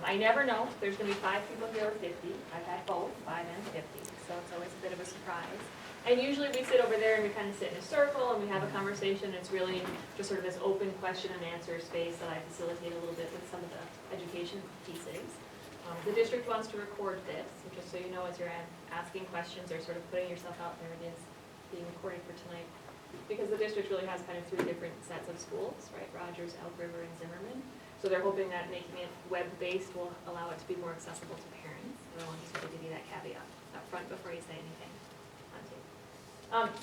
I never know if there's going to be 5 people here or 50. I've had both, 5 and 50, so it's always a bit of a surprise. And usually we sit over there and we kind of sit in a circle and we have a conversation. It's really just sort of this open question and answer space that I facilitate a little bit with some of the education pieces. The district wants to record this, so just so you know as you're asking questions or sort of putting yourself out there, it is being recorded for tonight. Because the district really has kind of 3 different sets of schools, right? Rogers, Elk River, and Zimmerman. So they're hoping that making it web-based will allow it to be more accessible to parents. And I want to sort of give you that caveat up front before you say anything.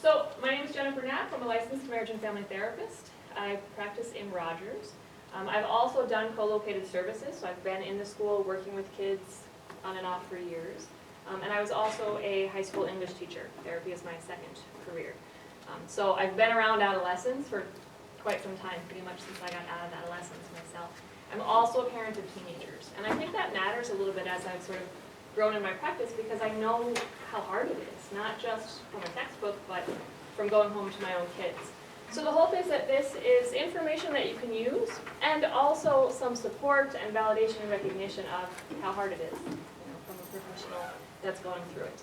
So my name is Jennifer Knapp. I'm a licensed marriage and family therapist. I practice in Rogers. I've also done co-located services, so I've been in the school working with kids on and off for years. And I was also a high school English teacher. Therapy is my second career. So I've been around adolescents for quite some time, pretty much since I got out of adolescence myself. I'm also a parent of teenagers, and I think that matters a little bit as I've sort of grown in my practice because I know how hard it is, not just from a textbook, but from going home to my own kids. So the hope is that this is information that you can use, and also some support and validation and recognition of how hard it is, from a professional that's going through it.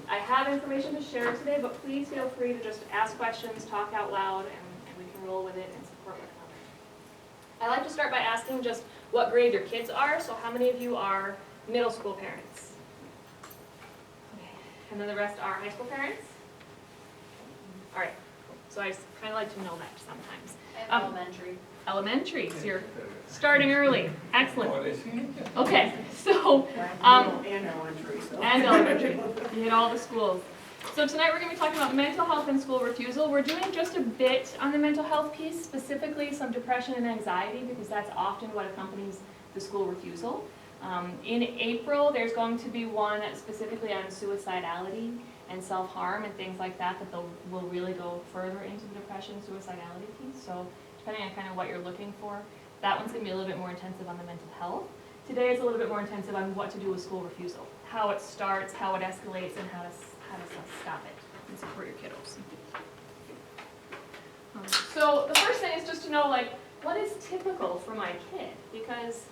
I have information to share today, but please feel free to just ask questions, talk out loud, and we can roll with it and support one another. I like to start by asking just what grade your kids are. So how many of you are middle school parents? Okay. And then the rest are high school parents? All right. So I kind of like to know that sometimes. I have elementary. Elementary, so you're starting early. Excellent. Okay, so and elementary. And elementary. You hit all the schools. So tonight we're going to be talking about mental health and school refusal. We're doing just a bit on the mental health piece, specifically some depression and anxiety, because that's often what accompanies the school refusal. In April, there's going to be one specifically on suicidality and self-harm and things like that will really go further into the depression, suicidality piece. So depending on kind of what you're looking for, that one's going to be a little bit more intensive on the mental health. Today is a little bit more intensive on what to do with school refusal, how it starts, how it escalates, and how to stop it and support your kiddos. So the first thing is just to know, like, what is typical for my kid? Because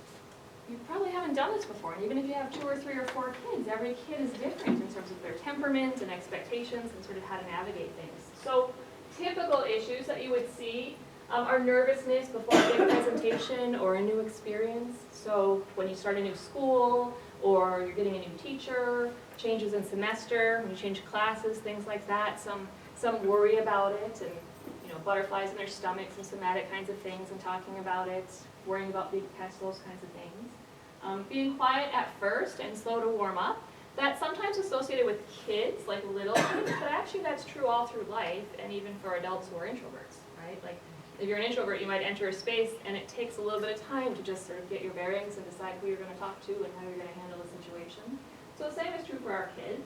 you probably haven't done this before, and even if you have 2 or 3 or 4 kids, every kid is different in terms of their temperament and expectations and sort of how to navigate things. So typical issues that you would see are nervousness before a big presentation or a new experience. So when you start a new school, or you're getting a new teacher, changes in semester, when you change classes, things like that, some worry about it, and butterflies in their stomachs and somatic kinds of things, and talking about it, worrying about big tests, those kinds of things. Being quiet at first and slow to warm up. That's sometimes associated with kids, like little kids, but actually that's true all through life, and even for adults who are introverts, right? Like, if you're an introvert, you might enter a space, and it takes a little bit of time to just sort of get your bearings and decide who you're going to talk to and how you're going to handle the situation. So the same is true for our kids.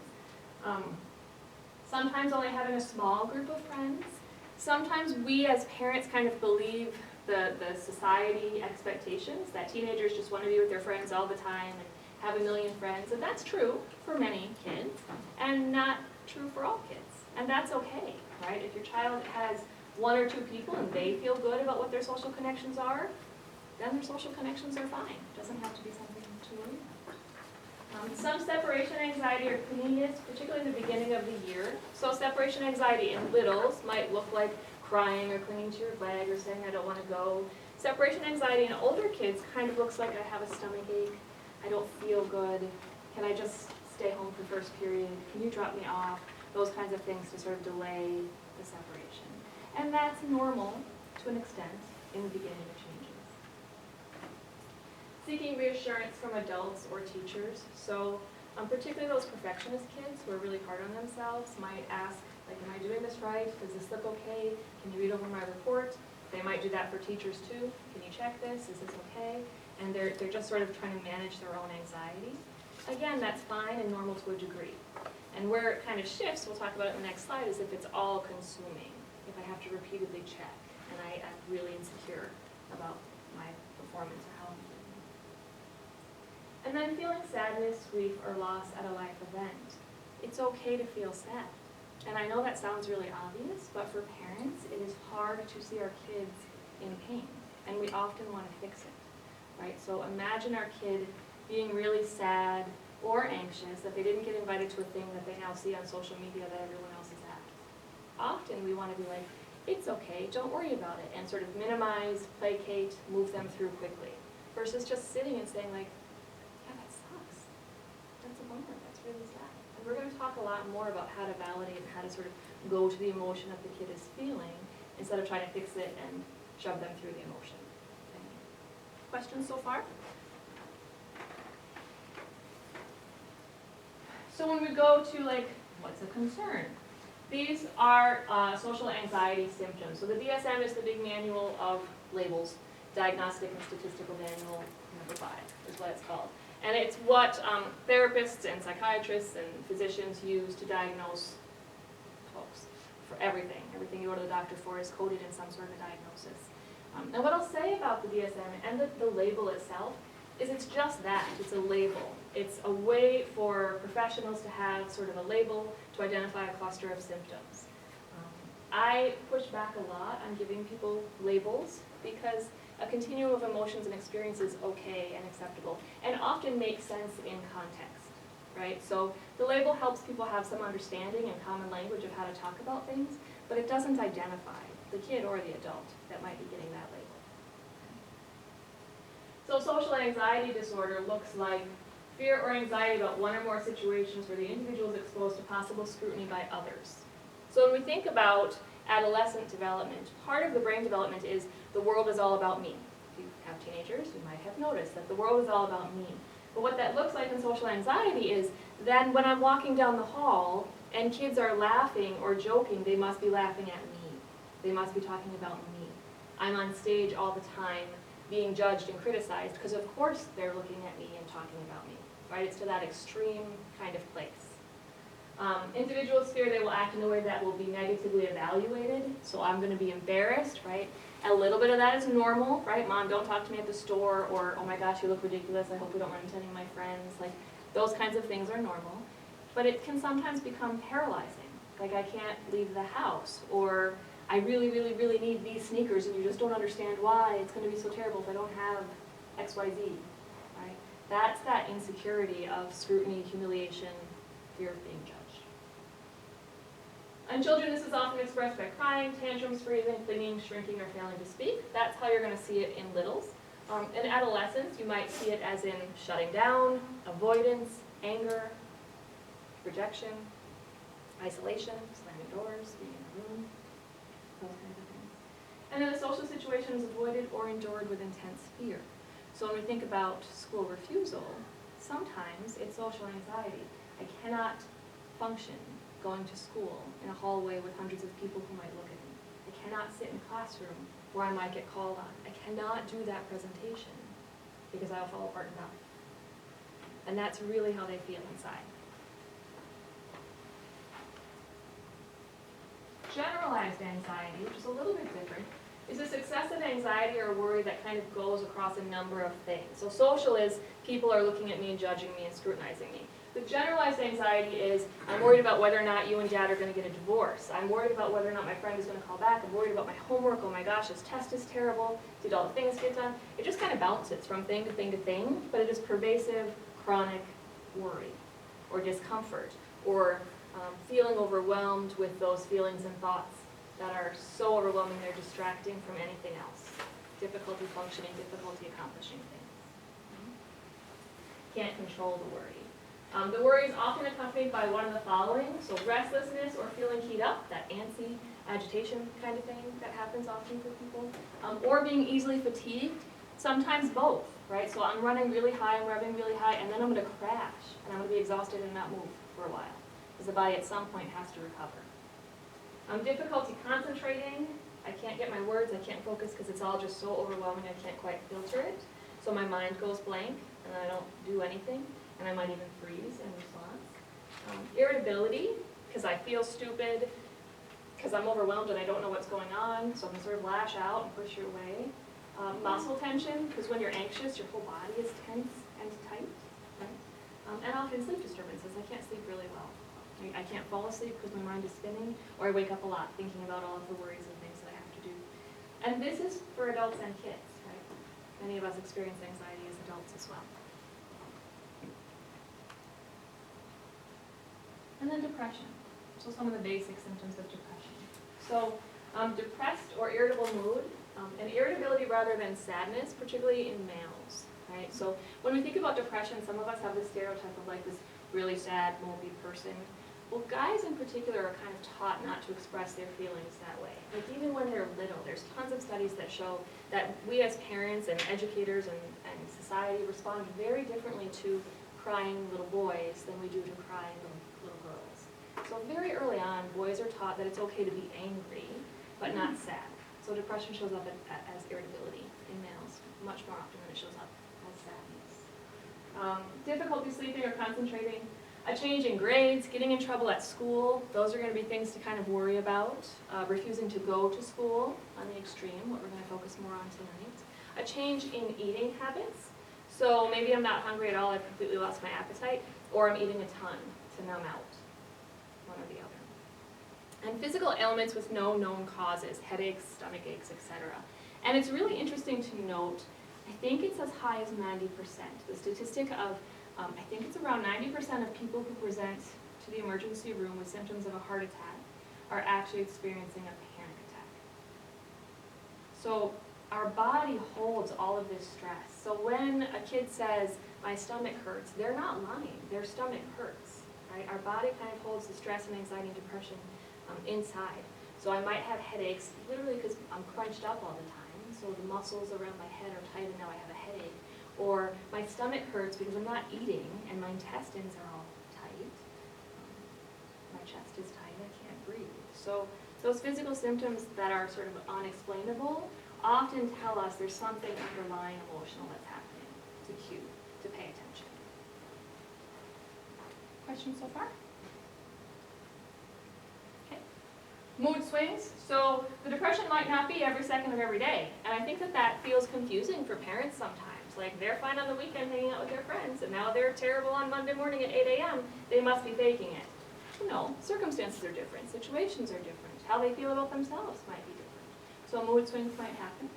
Sometimes only having a small group of friends. Sometimes we as parents kind of believe the society expectations that teenagers just want to be with their friends all the time and have a million friends. And that's true for many kids, and not true for all kids. And that's okay, right? If your child has 1 or 2 people and they feel good about what their social connections are, then their social connections are fine. It doesn't have to be something to worry about. Some separation anxiety or clinginess, particularly in the beginning of the year. So separation anxiety in littles might look like crying or clinging to your leg or saying, I don't want to go. Separation anxiety in older kids kind of looks like, I have a stomach ache, I don't feel good, can I just stay home for first period, can you drop me off? Those kinds of things to sort of delay the separation. And that's normal to an extent in the beginning of changes. Seeking reassurance from adults or teachers. So particularly those perfectionist kids who are really hard on themselves might ask, like, am I doing this right? Does this look okay? Can you read over my report? They might do that for teachers too. Can you check this? Is this okay? And they're just sort of trying to manage their own anxiety. Again, that's fine and normal to a degree. And where it kind of shifts, we'll talk about it in the next slide, is if it's all consuming. If I have to repeatedly check, and I'm really insecure about my performance or how I'm doing. And then feeling sadness, grief, or loss at a life event. It's okay to feel sad. And I know that sounds really obvious, but for parents, it is hard to see our kids in pain, and we often want to fix it. right? So imagine our kid being really sad or anxious that they didn't get invited to a thing that they now see on social media that everyone else is at. Often we want to be like, it's okay, don't worry about it, and sort of minimize, placate, move them through quickly, versus just sitting and saying like, yeah, that sucks. That's a bummer, that's really sad. And we're going to talk a lot more about how to validate and how to sort of go to the emotion that the kid is feeling instead of trying to fix it and shove them through the emotion. Okay. Questions so far? So when we go to like, what's a concern? These are social anxiety symptoms. So the DSM is the big manual of labels, Diagnostic and Statistical Manual number 5 is what it's called. And it's what therapists and psychiatrists and physicians use to diagnose folks for everything. Everything you go to the doctor for is coded in some sort of diagnosis. And what I'll say about the DSM and the label itself is it's just that, it's a label. It's a way for professionals to have sort of a label to identify a cluster of symptoms. I push back a lot on giving people labels because a continuum of emotions and experiences is okay and acceptable and often makes sense in context, right? So the label helps people have some understanding and common language of how to talk about things, but it doesn't identify the kid or the adult that might be getting that label. So social anxiety disorder looks like fear or anxiety about one or more situations where the individual is exposed to possible scrutiny by others. So when we think about adolescent development, part of the brain development is the world is all about me. If you have teenagers, you might have noticed that the world is all about me. But what that looks like in social anxiety is then when I'm walking down the hall and kids are laughing or joking, they must be laughing at me. They must be talking about me. I'm on stage all the time being judged and criticized because of course they're looking at me and talking about me, right? It's to that extreme kind of place. Individuals fear they will act in a way that will be negatively evaluated, so I'm going to be embarrassed, right? A little bit of that is normal, right? Mom, don't talk to me at the store, or oh my gosh, you look ridiculous, I hope we don't run into any of my friends. Like, those kinds of things are normal. But it can sometimes become paralyzing. Like, I can't leave the house, or I really, really, really need these sneakers and you just don't understand why. It's going to be so terrible if I don't have X, Y, Z, right? That's that insecurity of scrutiny, humiliation, fear of being judged. In children, this is often expressed by crying, tantrums, freezing, clinging, shrinking, or failing to speak. That's how you're going to see it in littles. In adolescence, you might see it as in shutting down, avoidance, anger, rejection, isolation, slamming doors, being in a room, those kinds of things. And then the social situation is avoided or endured with intense fear. So when we think about school refusal, sometimes it's social anxiety. I cannot function going to school in a hallway with hundreds of people who might look at me. I cannot sit in a classroom where I might get called on. I cannot do that presentation because I'll fall apart and die. And that's really how they feel inside. Generalized anxiety, which is a little bit different, is this excessive anxiety or worry that kind of goes across a number of things. So social is people are looking at me and judging me and scrutinizing me. The generalized anxiety is I'm worried about whether or not you and dad are going to get a divorce. I'm worried about whether or not my friend is going to call back. I'm worried about my homework. Oh my gosh, this test is terrible. Did all the things get done? It just kind of bounces from thing to thing to thing, but it is pervasive, chronic worry or discomfort or feeling overwhelmed with those feelings and thoughts that are so overwhelming they're distracting from anything else. Difficulty functioning, difficulty accomplishing things. Can't control the worry. The worry is often accompanied by one of the following, so restlessness or feeling keyed up, that antsy agitation kind of thing that happens often for people, or being easily fatigued, sometimes both, right? So I'm running really high, I'm revving really high, and then I'm going to crash, and I'm going to be exhausted and not move for a while, because the body at some point has to recover. Difficulty concentrating, I can't get my words, I can't focus because it's all just so overwhelming I can't quite filter it, so my mind goes blank, and I don't do anything. And I might even freeze in response. Irritability, because I feel stupid, because I'm overwhelmed and I don't know what's going on, so I can sort of lash out and push your way. Muscle tension, because when you're anxious, your whole body is tense and tight. Right? And often sleep disturbances. I can't sleep really well. I can't fall asleep because my mind is spinning, or I wake up a lot thinking about all of the worries and things that I have to do. And this is for adults and kids, right? Many of us experience anxiety as adults as well. And then depression. So some of the basic symptoms of depression. So depressed or irritable mood, and irritability rather than sadness, particularly in males, right? So when we think about depression, some of us have this stereotype of like this really sad, mopey person. Well, guys in particular are kind of taught not to express their feelings that way. Like even when they're little, there's tons of studies that show that we as parents and educators and society respond very differently to crying little boys than we do to crying little girls. So very early on, boys are taught that it's okay to be angry, but not sad. So depression shows up as irritability in males much more often than it shows up as sadness. Difficulty sleeping or concentrating, a change in grades, getting in trouble at school, those are going to be things to kind of worry about. Refusing to go to school on the extreme, what we're going to focus more on tonight. A change in eating habits, so maybe I'm not hungry at all, I've completely lost my appetite, or I'm eating a ton to numb out, one or the other. And physical ailments with no known causes, headaches, stomach aches, etc. And it's really interesting to note, I think it's as high as 90%. The statistic of, I think it's around 90% of people who present to the emergency room with symptoms of a heart attack are actually experiencing a panic attack. So our body holds all of this stress. So when a kid says, my stomach hurts, they're not lying, their stomach hurts, right? Our body kind of holds the stress and anxiety and depression inside. So I might have headaches literally because I'm crunched up all the time, so the muscles around my head are tight and now I have a headache. Or my stomach hurts because I'm not eating and my intestines are all tight. My chest is tight, I can't breathe. So those physical symptoms that are sort of unexplainable often tell us there's something underlying emotional that's happening to cue, to pay attention. Questions so far? Mood swings. So the depression might not be every second of every day. And I think that feels confusing for parents sometimes. Like they're fine on the weekend hanging out with their friends and now they're terrible on Monday morning at 8 a.m. They must be faking it. No, circumstances are different. Situations are different. How they feel about themselves might be different. So mood swings might happen.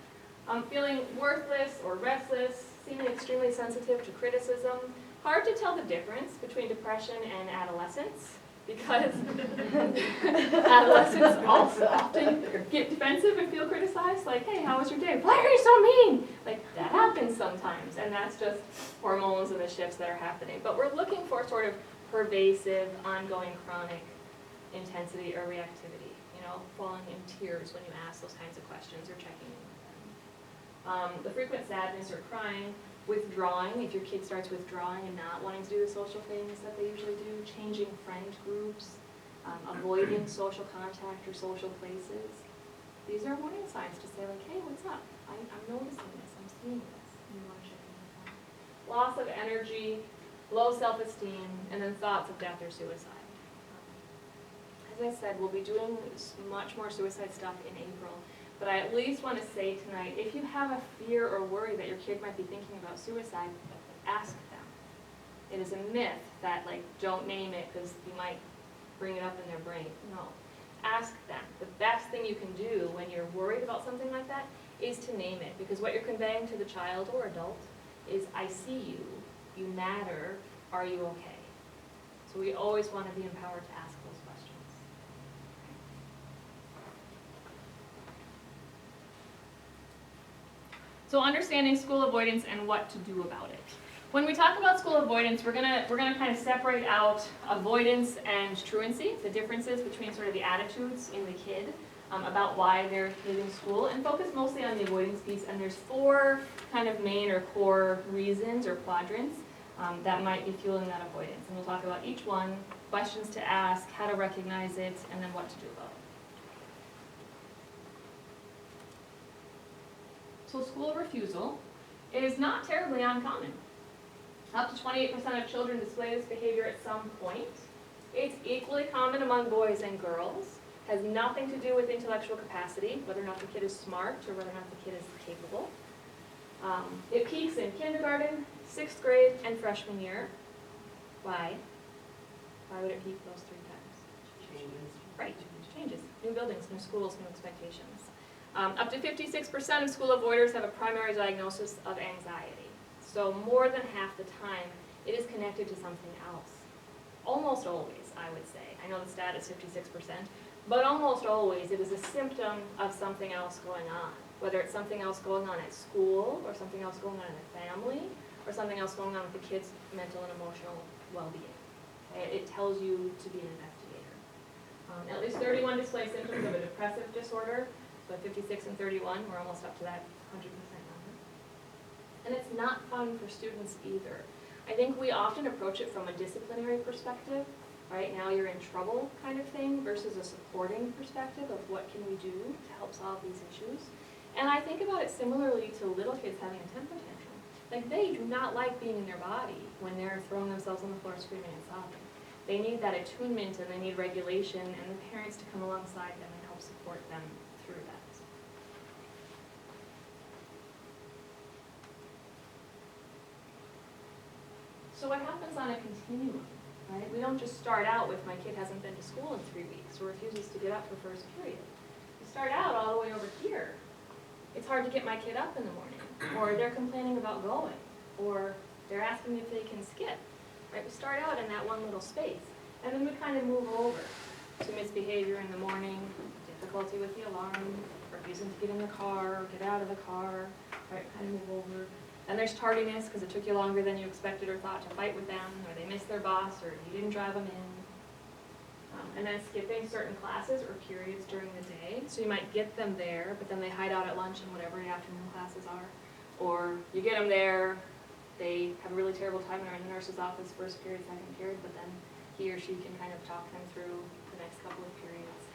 Feeling worthless or restless, seeming extremely sensitive to criticism. Hard to tell the difference between depression and adolescence, because adolescents also often get defensive and feel criticized, like, hey, how was your day? Why are you so mean? Like, that happens sometimes, and that's just hormones and the shifts that are happening. But we're looking for sort of pervasive, ongoing, chronic intensity or reactivity, you know, falling in tears when you ask those kinds of questions or checking in with them. The frequent sadness or crying, withdrawing, if your kid starts withdrawing and not wanting to do the social things that they usually do, changing friend groups, avoiding social contact or social places. These are warning signs to say like, hey, what's up? I'm noticing this, I'm seeing this, and you want to check in with them. Loss of energy, low self-esteem, and then thoughts of death or suicide. As I said, we'll be doing much more suicide stuff in April. But I at least want to say tonight, if you have a fear or worry that your kid might be thinking about suicide, ask them. It is a myth that, like, don't name it because you might bring it up in their brain. No. Ask them. The best thing you can do when you're worried about something like that is to name it. Because what you're conveying to the child or adult is, I see you, you matter, are you okay? So we always want to be empowered to ask those questions. So understanding school avoidance and what to do about it. When we talk about school avoidance, we're gonna kind of separate out avoidance and truancy, the differences between sort of the attitudes in the kid about why they're leaving school, and focus mostly on the avoidance piece. And there's 4 kind of main or core reasons or quadrants that might be fueling that avoidance. And we'll talk about each one, questions to ask, how to recognize it, and then what to do about it. So school refusal is not terribly uncommon. Up to 28% of children display this behavior at some point. It's equally common among boys and girls. Has nothing to do with intellectual capacity, whether or not the kid is smart or whether or not the kid is capable. It peaks in kindergarten, 6th grade, and freshman year. Why? Why would it peak those 3 times? Changes. Right, changes. New buildings, new schools, new expectations. Up to 56% of school avoiders have a primary diagnosis of anxiety. So more than half the time, it is connected to something else. Almost always, I would say. I know the stat is 56%, but almost always it is a symptom of something else going on. Whether it's something else going on at school, or something else going on in the family, or something else going on with the kid's mental and emotional well-being. Okay? It tells you to be an investigator. At least 31 display symptoms of a depressive disorder, so 56 and 31, we're almost up to that 100% number. And it's not fun for students either. I think we often approach it from a disciplinary perspective, right? Now you're in trouble kind of thing, versus a supporting perspective of what can we do to help solve these issues. And I think about it similarly to little kids having a temper tantrum. Like, they do not like being in their body when they're throwing themselves on the floor screaming and sobbing. They need that attunement and they need regulation and the parents to come alongside them and help support them through that. So what happens on a continuum, right? We don't just start out with my kid hasn't been to school in 3 weeks or refuses to get up for first period. We start out all the way over here. It's hard to get my kid up in the morning, or they're complaining about going, or they're asking if they can skip, right? We start out in that one little space, and then we kind of move over to misbehavior in the morning, difficulty with the alarm, refusing to get in the car, or get out of the car, right? Kind of move over. And there's tardiness, because it took you longer than you expected or thought to fight with them, or they missed their boss, or you didn't drive them in. And then skipping certain classes or periods during the day. So you might get them there, but then they hide out at lunch and whatever the afternoon classes are. Or you get them there, they have a really terrible time and are in the nurse's office first period, second period, but then he or she can kind of talk them through the next couple of periods.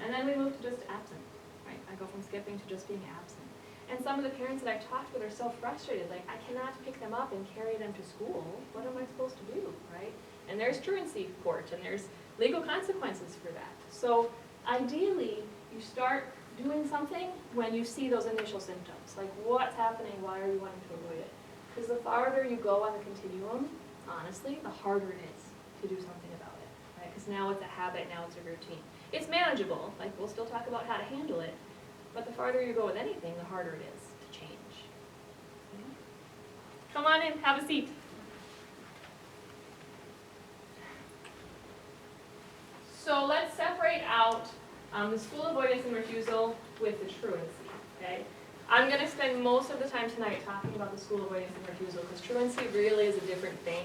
And then we move to just absent, right? I go from skipping to just being absent. And some of the parents that I've talked with are so frustrated, like, I cannot pick them up and carry them to school. What am I supposed to do, right? And there's truancy court, and there's legal consequences for that. So ideally, you start doing something when you see those initial symptoms. Like, what's happening? Why are you wanting to avoid it? Because the farther you go on the continuum, honestly, the harder it is to do something about it, right? Because now it's a habit, now it's a routine. It's manageable. Like, we'll still talk about how to handle it. But the farther you go with anything, the harder it is to change. Okay? Come on in, have a seat. So let's separate out the school avoidance and refusal with the truancy, okay? I'm going to spend most of the time tonight talking about the school avoidance and refusal, because truancy really is a different thing.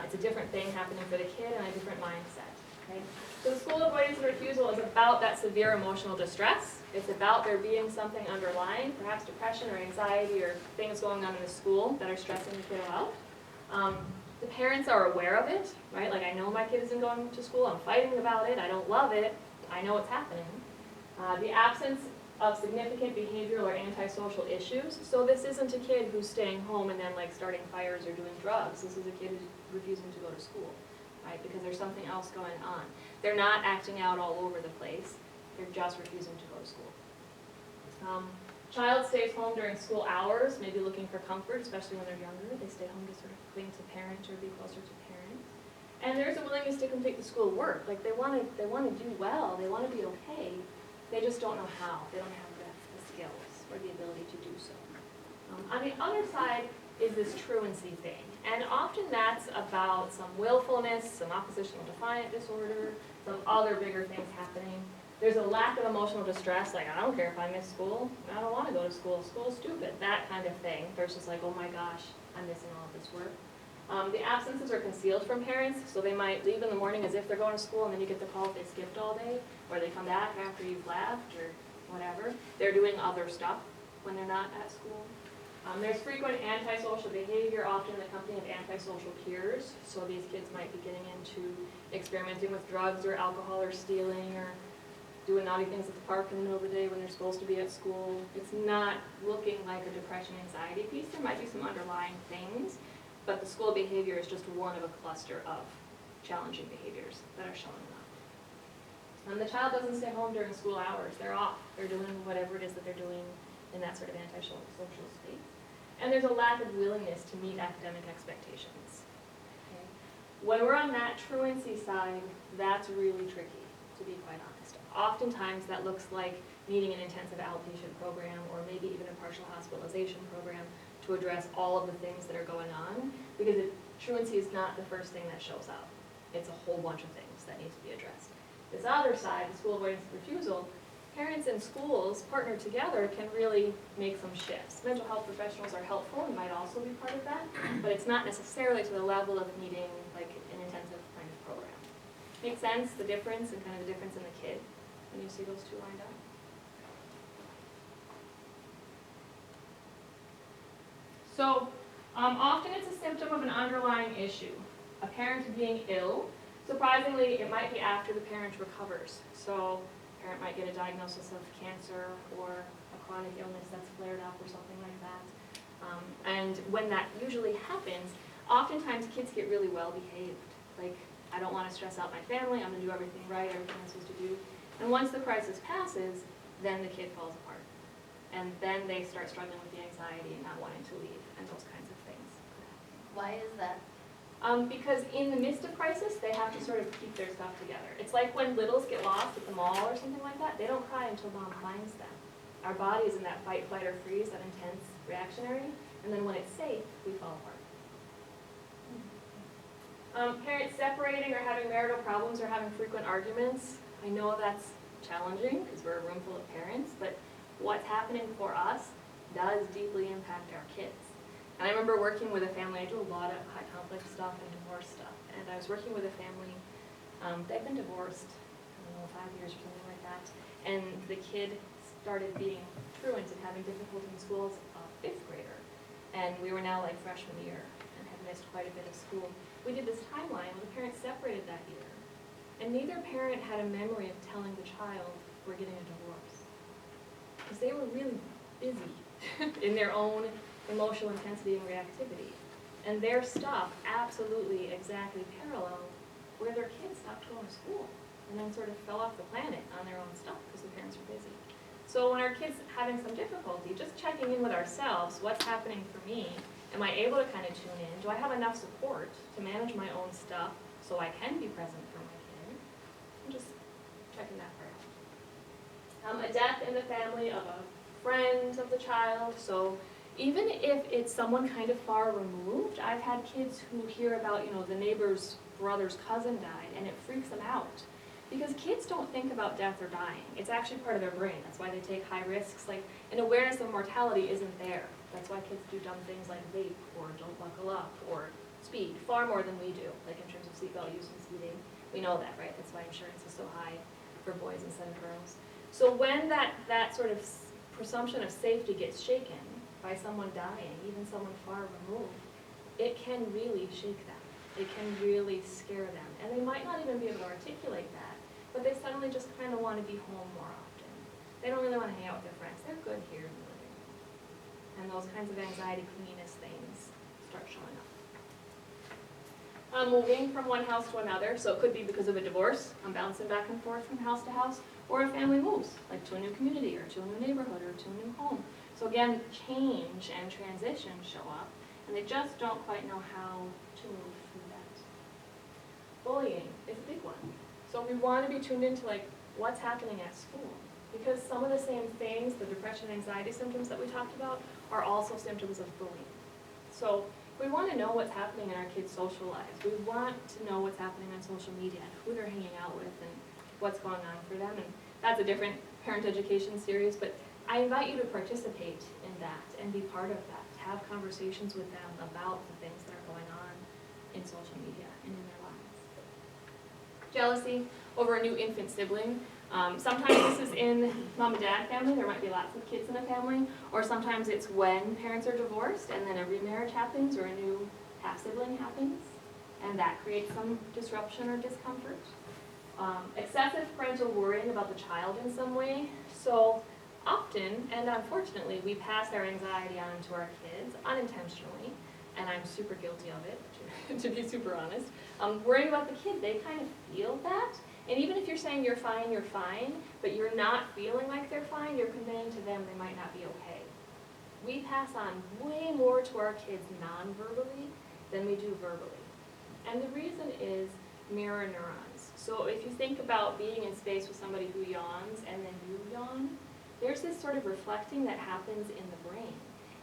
It's a different thing happening for the kid and a different mindset, okay? So the school avoidance and refusal is about that severe emotional distress. It's about there being something underlying, perhaps depression or anxiety or things going on in the school that are stressing the kid out. The parents are aware of it, right? Like, I know my kid isn't going to school, I'm fighting about it, I don't love it, I know it's happening. The absence of significant behavioral or antisocial issues. So this isn't a kid who's staying home and then like starting fires or doing drugs. This is a kid who's refusing to go to school, right? Because there's something else going on. They're not acting out all over the place, they're just refusing to go to school. Child stays home during school hours, maybe looking for comfort, especially when they're younger. They stay home to sort of cling to parent or be closer to parent. And there's a willingness to complete the school work. Like, they want to do well, they want to be okay. They just don't know how. They don't have the skills or the ability to do so. On the other side is this truancy thing. And often that's about some willfulness, some oppositional defiant disorder, some other bigger things happening. There's a lack of emotional distress, like, I don't care if I miss school, I don't want to go to school, school's stupid, that kind of thing, versus like, oh my gosh, I'm missing all of this work. The absences are concealed from parents, so they might leave in the morning as if they're going to school, and then you get the call if they skipped all day, or they come back after you've left, or whatever. They're doing other stuff when they're not at school. There's frequent antisocial behavior, often in the company of antisocial peers, so these kids might be getting into experimenting with drugs or alcohol or stealing or doing naughty things at the park in the middle of the day when they're supposed to be at school. It's not looking like a depression anxiety piece. There might be some underlying things, but the school behavior is just one of a cluster of challenging behaviors that are showing up. And the child doesn't stay home during school hours. They're off. They're doing whatever it is that they're doing in that sort of antisocial space. And there's a lack of willingness to meet academic expectations. Okay? When we're on that truancy side, that's really tricky, to be quite honest. Oftentimes that looks like needing an intensive outpatient program or maybe even a partial hospitalization program to address all of the things that are going on, because truancy is not the first thing that shows up. It's a whole bunch of things that need to be addressed. This other side, the school avoidance and refusal, parents and schools partner together can really make some shifts. Mental health professionals are helpful and might also be part of that, but it's not necessarily to the level of needing like an intensive kind of program. Make sense, the difference and kind of the difference in the kid when you see those two lined up? So often it's a symptom of an underlying issue. A parent being ill. Surprisingly, it might be after the parent recovers. So a parent might get a diagnosis of cancer or a chronic illness that's flared up or something like that. And when that usually happens, oftentimes kids get really well behaved. Like, I don't want to stress out my family, I'm going to do everything right, everything I'm supposed to do. And once the crisis passes, then the kid falls apart. And then they start struggling with the anxiety and not wanting to leave and those kinds of things. Why is that? Because in the midst of crisis, they have to sort of keep their stuff together. It's like when littles get lost at the mall or something like that, they don't cry until mom finds them. Our body is in that fight, flight, or freeze, that intense reactionary, and then when it's safe, we fall apart. Parents separating or having marital problems or having frequent arguments. I know that's challenging because we're a room full of parents, but what's happening for us does deeply impact our kids. And I remember working with a family, I do a lot of high conflict stuff and divorce stuff, and I was working with a family, they'd been divorced, I don't know, 5 years or something like that, and the kid started being truant and having difficulty in school as a 5th grader. And we were now like freshman year and had missed quite a bit of school. We did this timeline when the parents separated that year, and neither parent had a memory of telling the child, we're getting a divorce. Because they were really busy in their own emotional intensity and reactivity. And their stuff absolutely exactly paralleled where their kids stopped going to school and then sort of fell off the planet on their own stuff because the parents were busy. So when our kids having some difficulty, just checking in with ourselves, what's happening for me? Am I able to kind of tune in? Do I have enough support to manage my own stuff so I can be present for my kid? I'm just checking that part out. A death in the family of a friend of the child. So even if it's someone kind of far removed, I've had kids who hear about, the neighbor's brother's cousin died, and it freaks them out. Because kids don't think about death or dying. It's actually part of their brain. That's why they take high risks. Like, an awareness of mortality isn't there. That's why kids do dumb things like vape or don't buckle up or speed far more than we do, like in terms of seatbelt use and speeding. We know that, right? That's why insurance is so high for boys instead of girls. So when that sort of presumption of safety gets shaken by someone dying, even someone far removed, it can really shake them. It can really scare them. And they might not even be able to articulate that, but they suddenly just kind of want to be home more often. They don't really want to hang out with their friends. They're good here in the living room. And those kinds of anxiety, clinginess things start showing up. Moving from one house to another, so it could be because of a divorce. I'm bouncing back and forth from house to house, or a family moves, like to a new community, or to a new neighborhood, or to a new home. So again, change and transition show up, and they just don't quite know how to move through that. Bullying is a big one. So we want to be tuned into what's happening at school, because some of the same things, the depression and anxiety symptoms that we talked about, are also symptoms of bullying. So we want to know what's happening in our kids' social lives. We want to know what's happening on social media, and who they're hanging out with, and what's going on for them. And that's a different parent education series, but I invite you to participate in that and be part of that. Have conversations with them about the things that are going on in social media and in their lives. Jealousy over a new infant sibling. Sometimes this is in mom and dad family. There might be lots of kids in a family. Or sometimes it's when parents are divorced and then a remarriage happens or a new half-sibling happens. And that creates some disruption or discomfort. Excessive parental worrying about the child in some way. So often, and unfortunately, we pass our anxiety on to our kids unintentionally. And I'm super guilty of it, to be super honest. Worrying about the kid, they kind of feel that. And even if you're saying you're fine, but you're not feeling like they're fine, you're conveying to them they might not be okay. We pass on way more to our kids non-verbally than we do verbally. And the reason is mirror neurons. So if you think about being in space with somebody who yawns and then you yawn, there's this sort of reflecting that happens in the brain.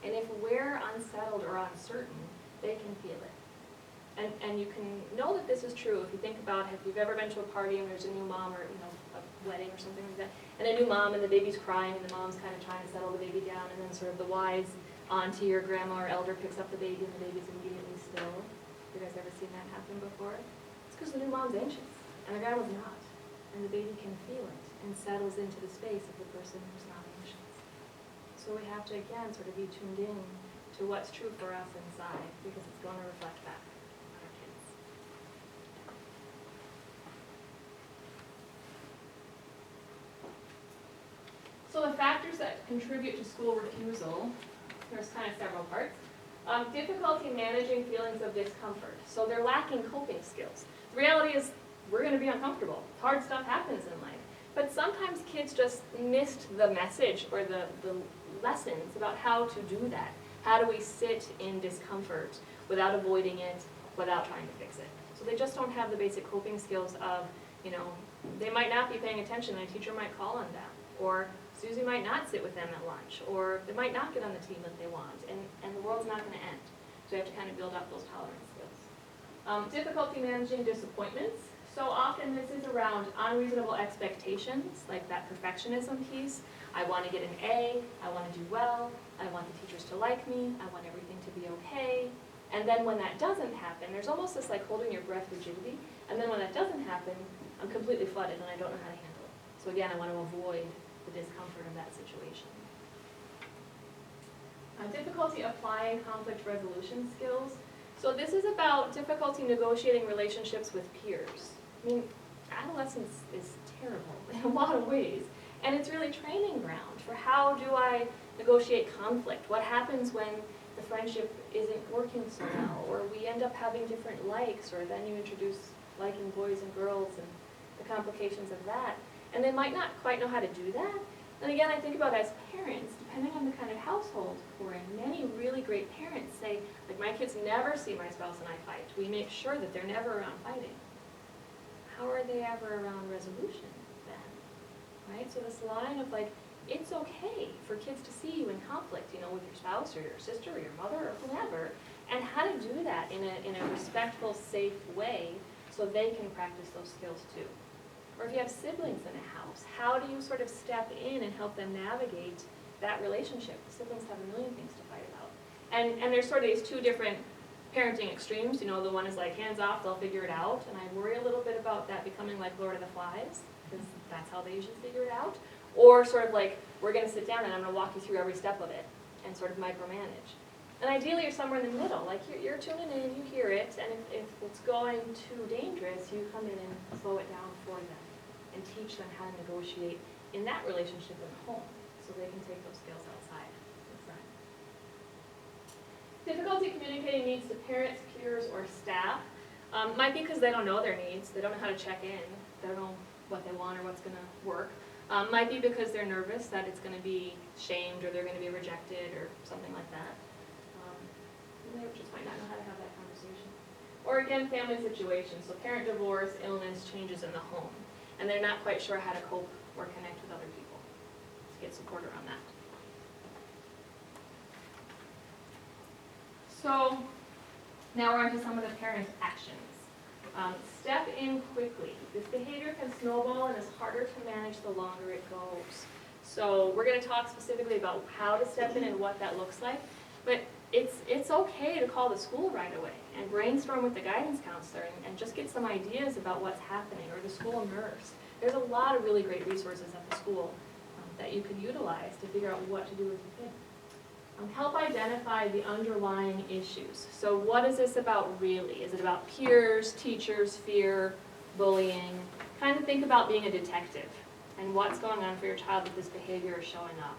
And if we're unsettled or uncertain, they can feel it. And you can know that this is true if you think about, if you've ever been to a party and there's a new mom or a wedding or something like that, and a new mom and the baby's crying and the mom's kind of trying to settle the baby down, and then sort of the wise auntie or grandma or elder picks up the baby and the baby's immediately still. You guys ever seen that happen before? It's because the new mom's anxious and the grandma's not. And the baby can feel it and settles into the space of the person who's not anxious. So we have to, again, sort of be tuned in to what's true for us inside, because it's going to reflect back on our kids. So the factors that contribute to school refusal, there's kind of several parts. Difficulty managing feelings of discomfort. So they're lacking coping skills. The reality is we're going to be uncomfortable. Hard stuff happens in life. But sometimes kids just missed the message or the lessons about how to do that. How do we sit in discomfort without avoiding it, without trying to fix it? So they just don't have the basic coping skills of, they might not be paying attention and a teacher might call on them. Or Susie might not sit with them at lunch, or they might not get on the team that they want, and the world's not going to end. So you have to kind of build up those tolerance skills. Difficulty managing disappointments. So often this is around unreasonable expectations, like that perfectionism piece. I want to get an A, I want to do well, I want the teachers to like me, I want everything to be okay. And then when that doesn't happen, there's almost this like holding your breath rigidity, and then when that doesn't happen, I'm completely flooded and I don't know how to handle it. So again, I want to avoid the discomfort of that situation. Difficulty applying conflict resolution skills. So this is about difficulty negotiating relationships with peers. I mean, adolescence is terrible in a lot of ways, and it's really training ground for how do I negotiate conflict? What happens when the friendship isn't working so well, or we end up having different likes, or then you introduce liking boys and girls and the complications of that. And they might not quite know how to do that. And again, I think about as parents, depending on the kind of household we're in, many really great parents say, like, my kids never see my spouse and I fight. We make sure that they're never around fighting. How are they ever around resolution then? Right? So this line of like, it's okay for kids to see you in conflict, with your spouse or your sister or your mother or whomever, and how to do that in a respectful, safe way so they can practice those skills too. Or if you have siblings in a house, how do you sort of step in and help them navigate that relationship? The siblings have a million things to fight about. And there's sort of these two different parenting extremes. The one is like, hands off, they'll figure it out. And I worry a little bit about that becoming like Lord of the Flies, because that's how they usually figure it out. Or sort of like, we're going to sit down and I'm going to walk you through every step of it and sort of micromanage. And ideally, you're somewhere in the middle. Like, you're tuning in, you hear it, and if it's going too dangerous, you come in and slow it down for them and teach them how to negotiate in that relationship at home so they can take those skills outside with friends. Difficulty communicating needs to parents, peers, or staff. Might be because they don't know their needs. They don't know how to check in. They don't know what they want or what's going to work. Might be because they're nervous that it's going to be shamed or they're going to be rejected or something like that. They just might not know how to have that conversation. Or again, family situations. So parent divorce, illness, changes in the home. And they're not quite sure how to cope or connect with other people to get support around that. So now we're on to some of the parent actions. Step in quickly. This behavior can snowball and is harder to manage the longer it goes. So we're going to talk specifically about how to step in and what that looks like. But it's okay to call the school right away and brainstorm with the guidance counselor and just get some ideas about what's happening, or the school nurse. There's a lot of really great resources at the school that you could utilize to figure out what to do with your kid. Help identify the underlying issues. So what is this about really? Is it about peers, teachers, fear, bullying? Kind of think about being a detective and what's going on for your child that this behavior is showing up.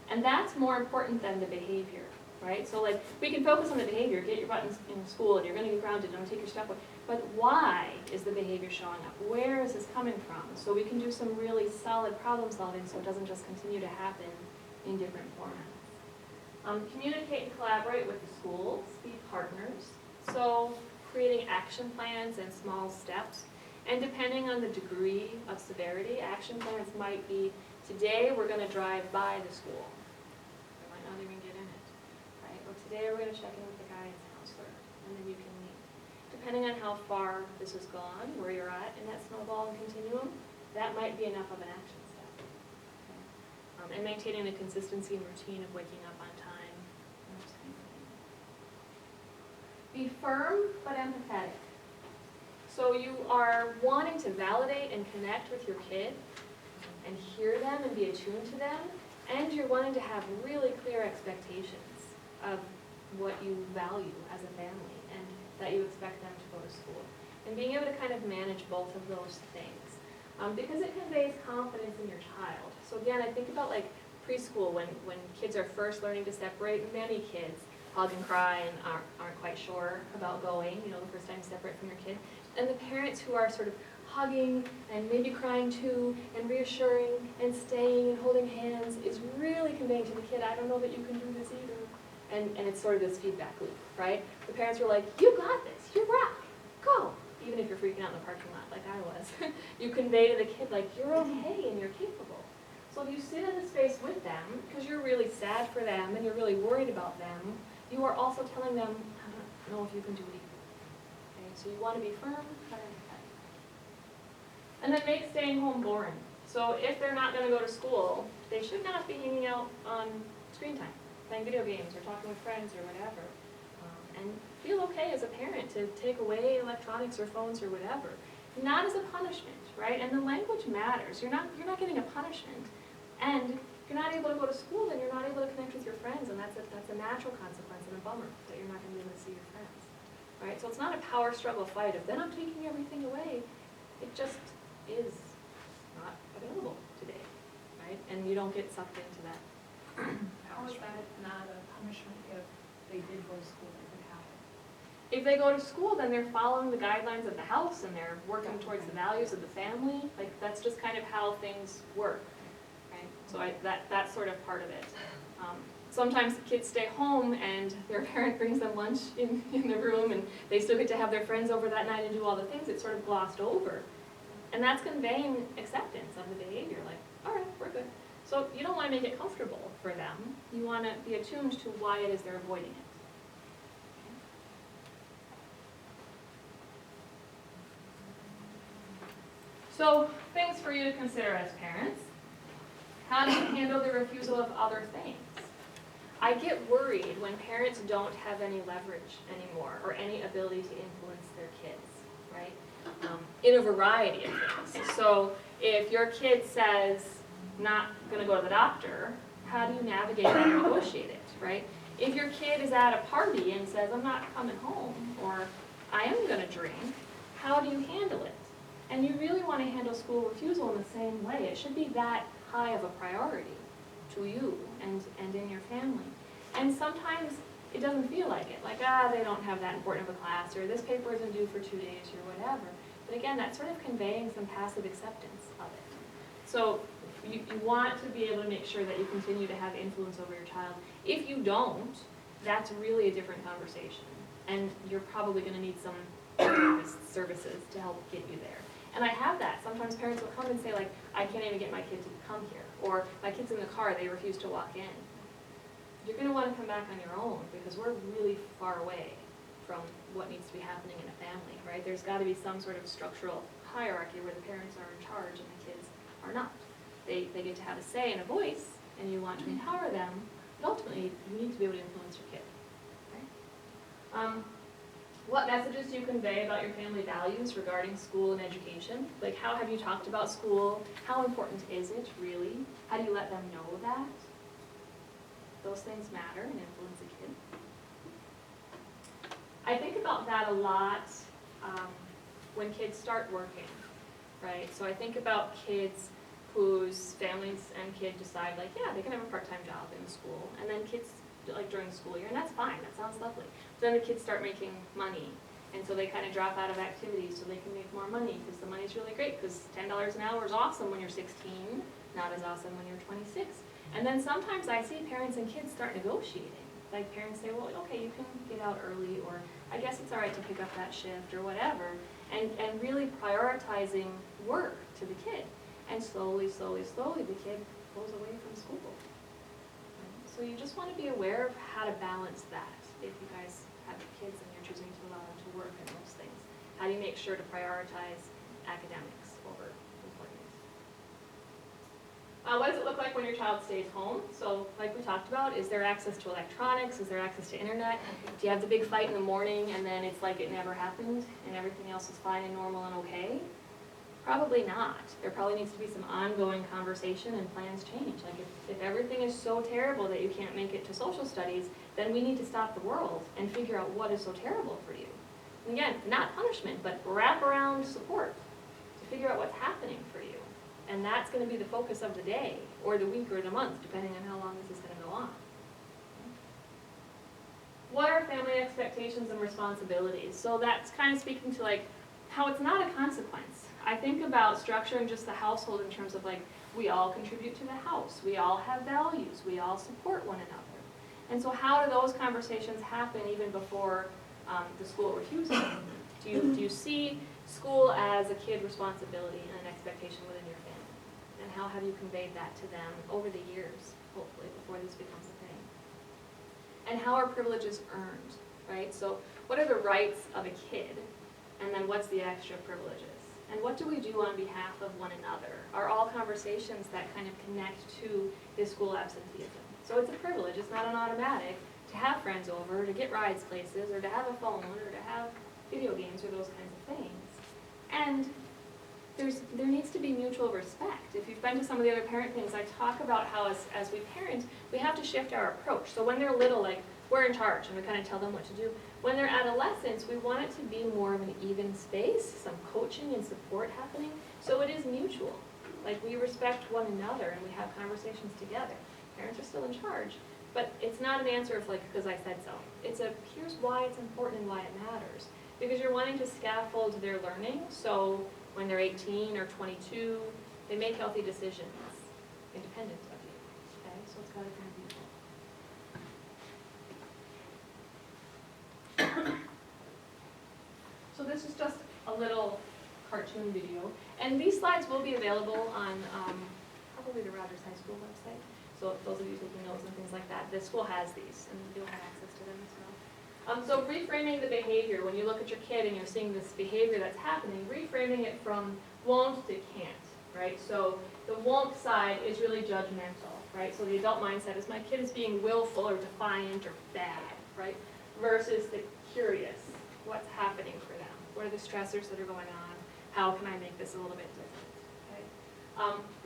And that's more important than the behavior. Right? So like, we can focus on the behavior, get your buttons in school, and you're going to get grounded, don't take your step away. But why is the behavior showing up? Where is this coming from? So we can do some really solid problem solving so it doesn't just continue to happen in different formats. Communicate and collaborate with the schools, be partners. So creating action plans and small steps. And depending on the degree of severity, action plans might be Today, we're gonna drive by the school. We might not even get in it, right? Or today, we're gonna check in with the guidance counselor, and then you can leave. Depending on how far this has gone, where you're at in that snowball and continuum, that might be enough of an action step. Okay? And maintaining the consistency and routine of waking up on time, and those kind of things. Be firm, but empathetic. So you are wanting to validate and connect with your kid, and hear them and be attuned to them, and you're wanting to have really clear expectations of what you value as a family and that you expect them to go to school. And being able to kind of manage both of those things. Because it conveys confidence in your child. So again, I think about like preschool when kids are first learning to separate. Many kids hug and cry and aren't quite sure about going, you know, the first time you separate from your kid. And the parents who are sort of hugging and maybe crying too and reassuring and staying and holding hands is really conveying to the kid, I don't know that you can do this either. And it's sort of this feedback loop, right? The parents were like, you got this, you rock, go. Even if you're freaking out in the parking lot like I was. You convey to the kid like, you're okay and you're capable. So if you sit in the space with them, because you're really sad for them and you're really worried about them, you are also telling them, I don't know if you can do it either. Okay? So you want to be firm, but empathetic. And then make staying home boring. So if they're not going to go to school, they should not be hanging out on screen time, playing video games or talking with friends or whatever. And feel okay as a parent to take away electronics or phones or whatever. Not as a punishment, right? And the language matters. You're not getting a punishment. And if you're not able to go to school, then you're not able to connect with your friends, and that's a natural consequence and a bummer that you're not going to be able to see your friends. Right? So it's not a power struggle fight of then I'm taking everything away. It just is not available today, right? And you don't get sucked into that. How is that not a punishment if they did go to school, if it happened? If they go to school, then they're following the guidelines of the house and they're working towards the values of the family. Like that's just kind of how things work, right? So that's sort of part of it. Sometimes kids stay home and their parent brings them lunch in the room and they still get to have their friends over that night and do all the things. It's sort of glossed over. And that's conveying acceptance of the behavior, like, all right, we're good. So you don't want to make it comfortable for them. You want to be attuned to why it is they're avoiding it. So things for you to consider as parents. How do you handle the refusal of other things? I get worried when parents don't have any leverage anymore or any ability to influence their kids, right? In a variety of things. So if your kid says, not going to go to the doctor, how do you navigate and negotiate it, right? If your kid is at a party and says, I'm not coming home, or I am going to drink, how do you handle it? And you really want to handle school refusal in the same way. It should be that high of a priority to you and in your family. And sometimes it doesn't feel like it, like, they don't have that important of a class, or this paper isn't due for 2 days, or whatever. But again, that's sort of conveying some passive acceptance of it. So you want to be able to make sure that you continue to have influence over your child. If you don't, that's really a different conversation. And you're probably going to need some services to help get you there. And I have that. Sometimes parents will come and say, like, I can't even get my kid to come here. Or my kid's in the car, they refuse to walk in. You're going to want to come back on your own because we're really far away from what needs to be happening in a family, right? There's got to be some sort of structural hierarchy where the parents are in charge and the kids are not. They get to have a say and a voice, and you want to empower them, but ultimately you need to be able to influence your kid. Okay? What messages do you convey about your family values regarding school and education? Like, how have you talked about school? How important is it, really? How do you let them know that? Those things matter and influence a kid. I think about that a lot when kids start working, right? So I think about kids whose families and kid decide, like, yeah, they can have a part-time job in school, and then kids, like, during the school year, and that's fine, that sounds lovely. But then the kids start making money, and so they kind of drop out of activities so they can make more money, because the money's really great, because $10 an hour is awesome when you're 16, not as awesome when you're 26. And then sometimes I see parents and kids start negotiating. Like, parents say, well, okay, you can get out early, or I guess it's all right to pick up that shift, or whatever, and really prioritizing work to the kid. And slowly, slowly, slowly, the kid pulls away from school. Right? So you just want to be aware of how to balance that if you guys have kids and you're choosing to allow them to work and those things. How do you make sure to prioritize academics over employment? What does it look like when your child stays home? So like we talked about, is there access to electronics? Is there access to internet? Do you have the big fight in the morning and then it's like it never happened and everything else is fine and normal and okay? Probably not. There probably needs to be some ongoing conversation and plans change. Like if everything is so terrible that you can't make it to social studies, then we need to stop the world and figure out what is so terrible for you. And again, not punishment, but wraparound support to figure out what's happening for you. And that's going to be the focus of the day, or the week, or the month, depending on how long this is going to go on. What are family expectations and responsibilities? So that's kind of speaking to like how it's not a consequence. I think about structuring just the household in terms of like, we all contribute to the house, we all have values, we all support one another. And so how do those conversations happen even before the school refusal? Do you see school as a kid responsibility and an expectation within your family? And how have you conveyed that to them over the years, hopefully, before this becomes a thing? And how are privileges earned, right? So what are the rights of a kid? And then what's the extra privileges? And what do we do on behalf of one another? Are all conversations that kind of connect to this school absenteeism? So it's a privilege, it's not an automatic to have friends over, to get rides places, or to have a phone, or to have video games, or those kinds of things. And there needs to be mutual respect. If you've been to some of the other parent things, I talk about how as we parent, we have to shift our approach. So when they're little, like, we're in charge, and we kind of tell them what to do. When they're adolescents, we want it to be more of an even space, some coaching and support happening, so it is mutual. Like, we respect one another, and we have conversations together. Parents are still in charge, but it's not an answer of like, because I said so. It's a, here's why it's important and why it matters. Because you're wanting to scaffold their learning, so when they're 18 or 22, they make healthy decisions independent of you, okay? So it's got to kind of be So this is just a little cartoon video, and these slides will be available on probably the Rogers High School website. So if those of you taking notes and things like that, the school has these, and you'll have access to them as well. So reframing the behavior, when you look at your kid and you're seeing this behavior that's happening, reframing it from won't to can't, right? So the won't side is really judgmental, right? So the adult mindset is my kid is being willful or defiant or bad, right? Versus the curious, what's happening for them? What are the stressors that are going on? How can I make this a little bit different?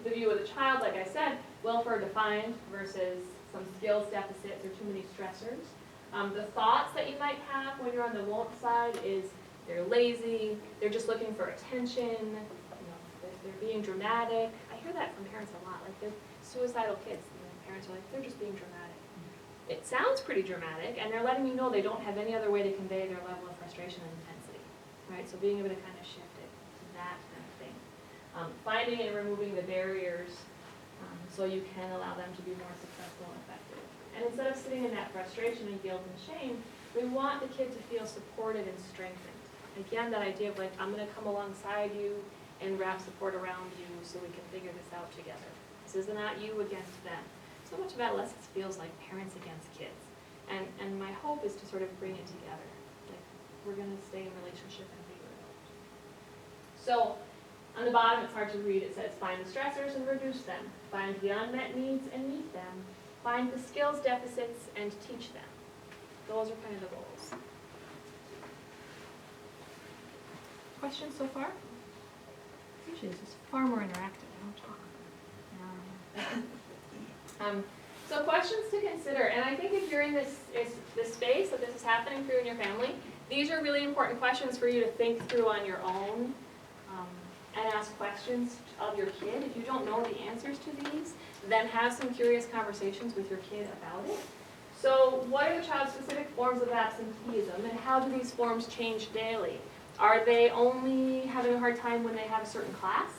The view of the child, like I said, willful or defiant versus some skills deficits or too many stressors. The thoughts that you might have when you're on the won't side is they're lazy, they're just looking for attention, they're being dramatic. I hear that from parents a lot, like they're suicidal kids, and parents are like, they're just being dramatic. It sounds pretty dramatic, and they're letting you know they don't have any other way to convey their level of frustration and intensity, right? So being able to kind of shift it to that kind of thing. Finding and removing the barriers so you can allow them to be more successful and effective. And instead of sitting in that frustration and guilt and shame, we want the kid to feel supported and strengthened. Again, that idea of like, I'm going to come alongside you and wrap support around you so we can figure this out together. This is not you against them. So much of adolescence feels like parents against kids. And my hope is to sort of bring it together. Like, we're going to stay in relationship and figure it out. So, on the bottom, it's hard to read. It says, find the stressors and reduce them. Find the unmet needs and meet them. Find the skills deficits and teach them. Those are kind of the goals. Questions so far? Usually this is far more interactive. I don't talk. So questions to consider, and I think if you're in this space that this is happening for you and your family, these are really important questions for you to think through on your own and ask questions of your kid. If you don't know the answers to these, then have some curious conversations with your kid about it. So what are the child's specific forms of absenteeism, and how do these forms change daily? Are they only having a hard time when they have a certain class,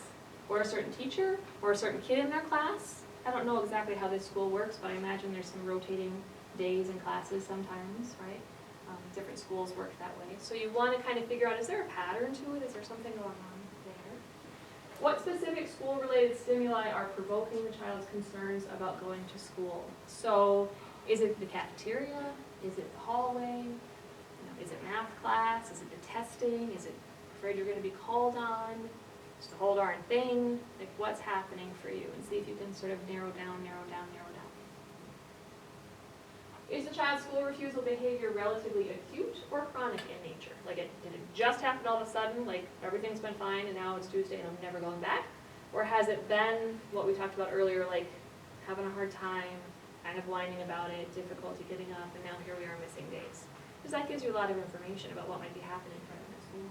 or a certain teacher, or a certain kid in their class? I don't know exactly how this school works, but I imagine there's some rotating days and classes sometimes, right? Different schools work that way. So you want to kind of figure out, is there a pattern to it? Is there something going on there? What specific school-related stimuli are provoking the child's concerns about going to school? So, is it the cafeteria? Is it the hallway? Is it math class? Is it the testing? Is it afraid you're going to be called on? Just the whole darn thing? Like, what's happening for you? And see if you can sort of narrow down. Is the child's school refusal behavior relatively acute or chronic in nature? Like, did it just happen all of a sudden, like everything's been fine and now it's Tuesday and I'm never going back? Or has it been what we talked about earlier, like having a hard time, kind of whining about it, difficulty getting up, and now here we are missing days? Because that gives you a lot of information about what might be happening for them at school.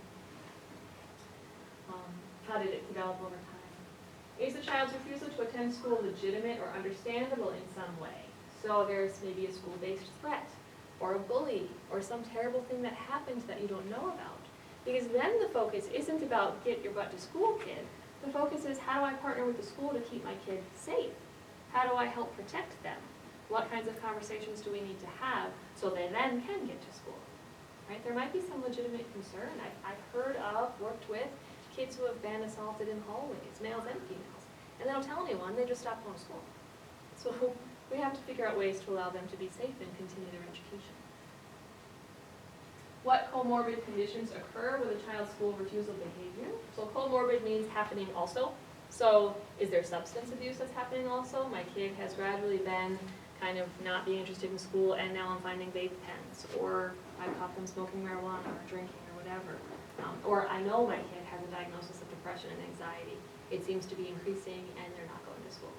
How did it develop over time? Is the child's refusal to attend school legitimate or understandable in some way? So there's maybe a school-based threat, or a bully, or some terrible thing that happened that you don't know about. Because then the focus isn't about get your butt to school, kid. The focus is how do I partner with the school to keep my kid safe? How do I help protect them? What kinds of conversations do we need to have so they then can get to school? Right? There might be some legitimate concern. I've heard of, worked with kids who have been assaulted in hallways, males and females. And they don't tell anyone, they just stop going to school. So we have to figure out ways to allow them to be safe and continue their education. What comorbid conditions occur with a child's school refusal behavior? So comorbid means happening also. So is there substance abuse that's happening also? My kid has gradually been kind of not being interested in school and now I'm finding vape pens, or I caught them smoking marijuana or drinking or whatever. Or I know my kid has a diagnosis of depression and anxiety. It seems to be increasing and they're not going to school,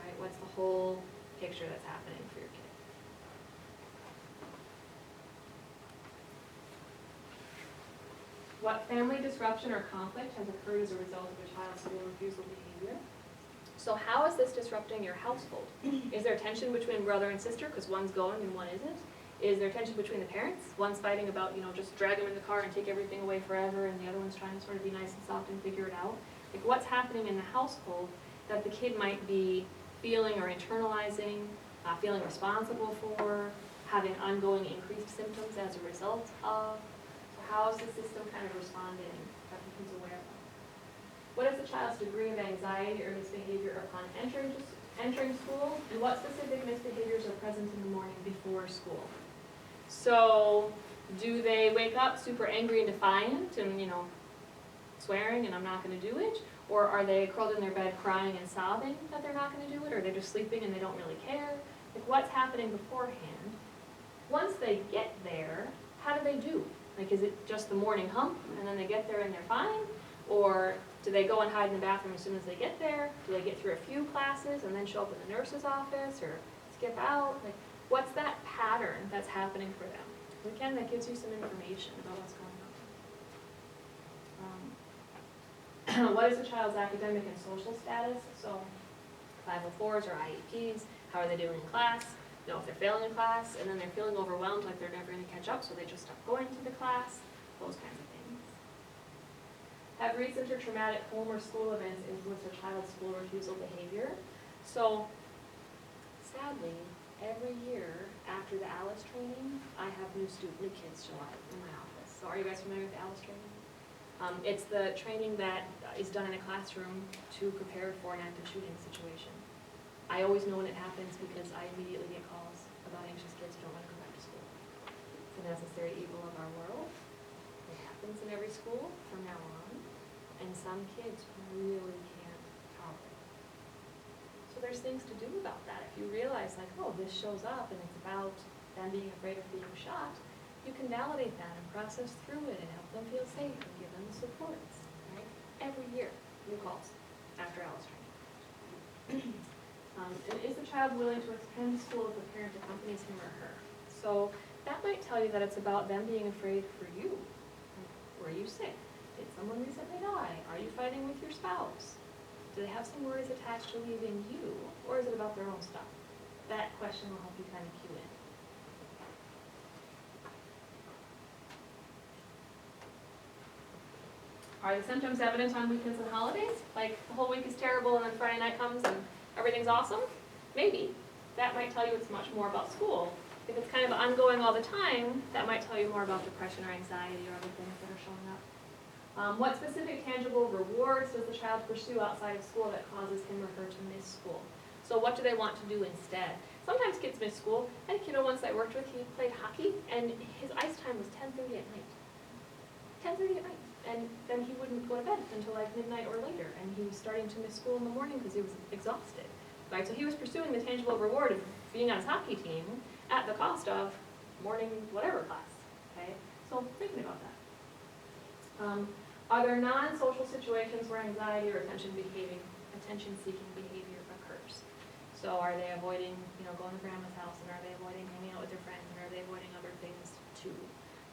right? What's the whole picture that's happening for your kid? What family disruption or conflict has occurred as a result of a child's school refusal behavior? So how is this disrupting your household? Is there tension between brother and sister because one's going and one isn't? Is there tension between the parents? One's fighting about, just drag them in the car and take everything away forever, and the other one's trying to sort of be nice and soft and figure it out? Like, what's happening in the household that the kid might be feeling or internalizing, feeling responsible for, having ongoing increased symptoms as a result of? So how is the system kind of responding that the kid's aware of? What is the child's degree of anxiety or misbehavior upon entering school? And what specific misbehaviors are present in the morning before school? So do they wake up super angry and defiant and, swearing and I'm not going to do it? Or are they curled in their bed crying and sobbing that they're not going to do it? Or they're just sleeping and they don't really care? Like, what's happening beforehand? Once they get there, how do they do? Like, is it just the morning hump and then they get there and they're fine? Or do they go and hide in the bathroom as soon as they get there? Do they get through a few classes and then show up in the nurse's office or skip out? Like, what's that pattern that's happening for them? Again, that gives you some information about what's going on. What is the child's academic and social status? So 504s or IEPs, how are they doing in class? If they're failing in class and then they're feeling overwhelmed like they're never going to catch up, so they just stop going to the class, those kinds of things. Have recent or traumatic home or school events influenced a child's school refusal behavior? So sadly, every year after the ALICE training, I have new kids show up in my office. So are you guys familiar with the ALICE training? It's the training that is done in a classroom to prepare for an active shooting situation. I always know when it happens because I immediately get calls about anxious kids who don't want to go back to school. It's a necessary evil of our world. It happens in every school from now on, and some kids really can't tolerate it. So there's things to do about that. If you realize, like, oh, this shows up and it's about them being afraid of being shot, you can validate that and process through it and help them feel safe and give them the supports, right? Every year, new calls after ALICE training. And is the child willing to attend school if the parent accompanies him or her? So that might tell you that it's about them being afraid for you. Were you sick? Did someone recently die? Are you fighting with your spouse? Do they have some worries attached to leaving you? Or is it about their own stuff? That question will help you kind of cue in. Are the symptoms evident on weekends and holidays? Like the whole week is terrible and then Friday night comes and everything's awesome? Maybe. That might tell you it's much more about school. If it's kind of ongoing all the time, that might tell you more about depression or anxiety or other things that are showing up. What specific tangible rewards does the child pursue outside of school that causes him or her to miss school? So what do they want to do instead? Sometimes kids miss school. I had a kiddo once I worked with, he played hockey, and his ice time was 10:30 at night. 10:30 at night. And then he wouldn't go to bed until like midnight or later, and he was starting to miss school in the morning because he was exhausted. Right? So he was pursuing the tangible reward of being on his hockey team at the cost of morning whatever class. Okay? So thinking about that. Are there non-social situations where anxiety or attention-seeking behavior occurs? So are they avoiding, going to grandma's house, and are they avoiding hanging out with their friends, and are they avoiding other things too?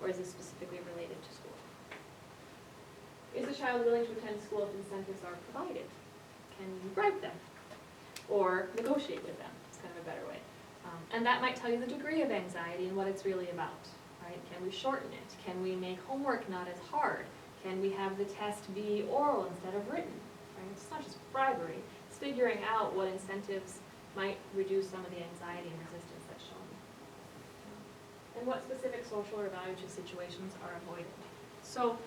Or is this specifically related to school? Is the child willing to attend school if incentives are provided? Can you bribe them? Or negotiate with them? It's kind of a better way. And that might tell you the degree of anxiety and what it's really about, right? Can we shorten it? Can we make homework not as hard? Can we have the test be oral instead of written? Right? It's not just bribery. It's figuring out what incentives might reduce some of the anxiety and resistance that's shown. And what specific social or evaluative situations are avoided? So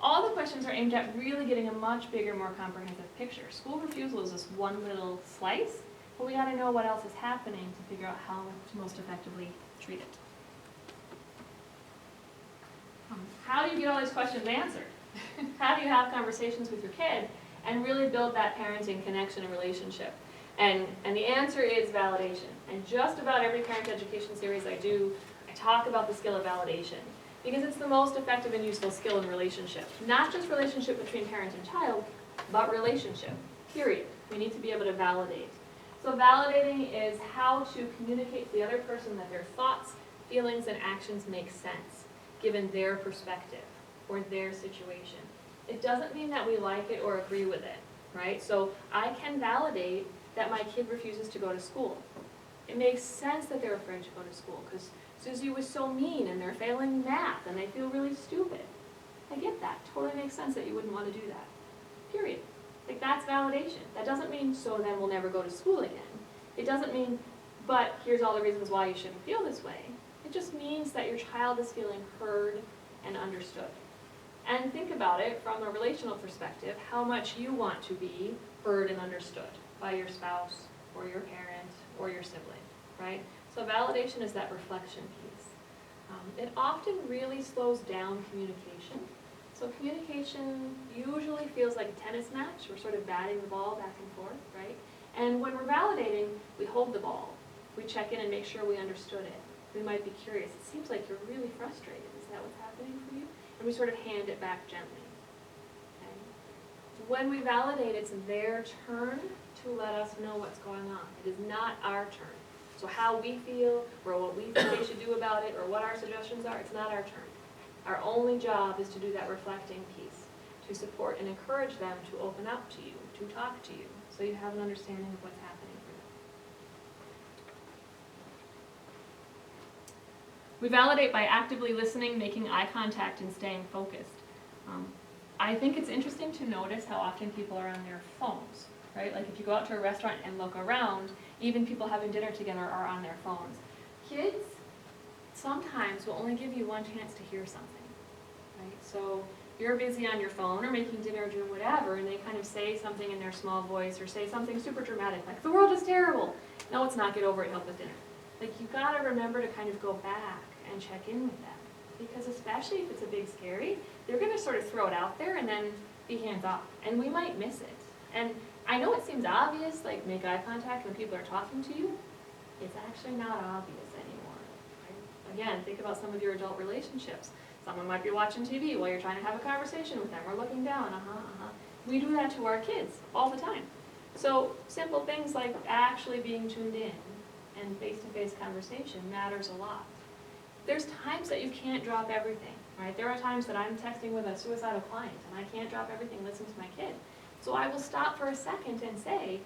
all the questions are aimed at really getting a much bigger, more comprehensive picture. School refusal is just one little slice, but we got to know what else is happening to figure out how to most effectively treat it. How do you get all these questions answered? How do you have conversations with your kid and really build that parenting connection and relationship? And the answer is validation. And just about every parent education series I do, I talk about the skill of validation, because it's the most effective and useful skill in relationship. Not just relationship between parent and child, but relationship, period. We need to be able to validate. So validating is how to communicate to the other person that their thoughts, feelings, and actions make sense, given their perspective or their situation. It doesn't mean that we like it or agree with it, right? So I can validate that my kid refuses to go to school. It makes sense that they're afraid to go to school because Susie was so mean and they're failing math and they feel really stupid. I get that. Totally makes sense that you wouldn't want to do that. Period. Like, that's validation. That doesn't mean so then we'll never go to school again. It doesn't mean, but here's all the reasons why you shouldn't feel this way. It just means that your child is feeling heard and understood. And think about it from a relational perspective, how much you want to be heard and understood by your spouse or your parent or your sibling, right? So validation is that reflection piece. It often really slows down communication. So communication usually feels like a tennis match. We're sort of batting the ball back and forth, right? And when we're validating, we hold the ball. We check in and make sure we understood it. We might be curious. It seems like you're really frustrated. Is that what's happening for you? And we sort of hand it back gently. Okay? When we validate, it's their turn to let us know what's going on. It is not our turn. So how we feel, or what we think they should do about it, or what our suggestions are, it's not our turn. Our only job is to do that reflecting piece, to support and encourage them to open up to you, to talk to you, so you have an understanding of what's happening for them. We validate by actively listening, making eye contact, and staying focused. I think it's interesting to notice how often people are on their phones, right? Like if you go out to a restaurant and look around, even people having dinner together are on their phones. Kids sometimes will only give you one chance to hear something, right? So you're busy on your phone or making dinner or doing whatever, and they kind of say something in their small voice or say something super dramatic, like, the world is terrible. No, it's not, get over it, help with dinner. Like, you gotta remember to kind of go back and check in with them. Because especially if it's a big scary, they're gonna sort of throw it out there and then be hands off. And we might miss it. And I know it seems obvious, like make eye contact when people are talking to you. It's actually not obvious anymore. Right? Again, think about some of your adult relationships. Someone might be watching TV while you're trying to have a conversation with them or looking down, We do that to our kids all the time. So simple things like actually being tuned in and face-to-face conversation matters a lot. There's times that you can't drop everything, right? There are times that I'm texting with a suicidal client and I can't drop everything and listen to my kid. So I will stop for a second and say,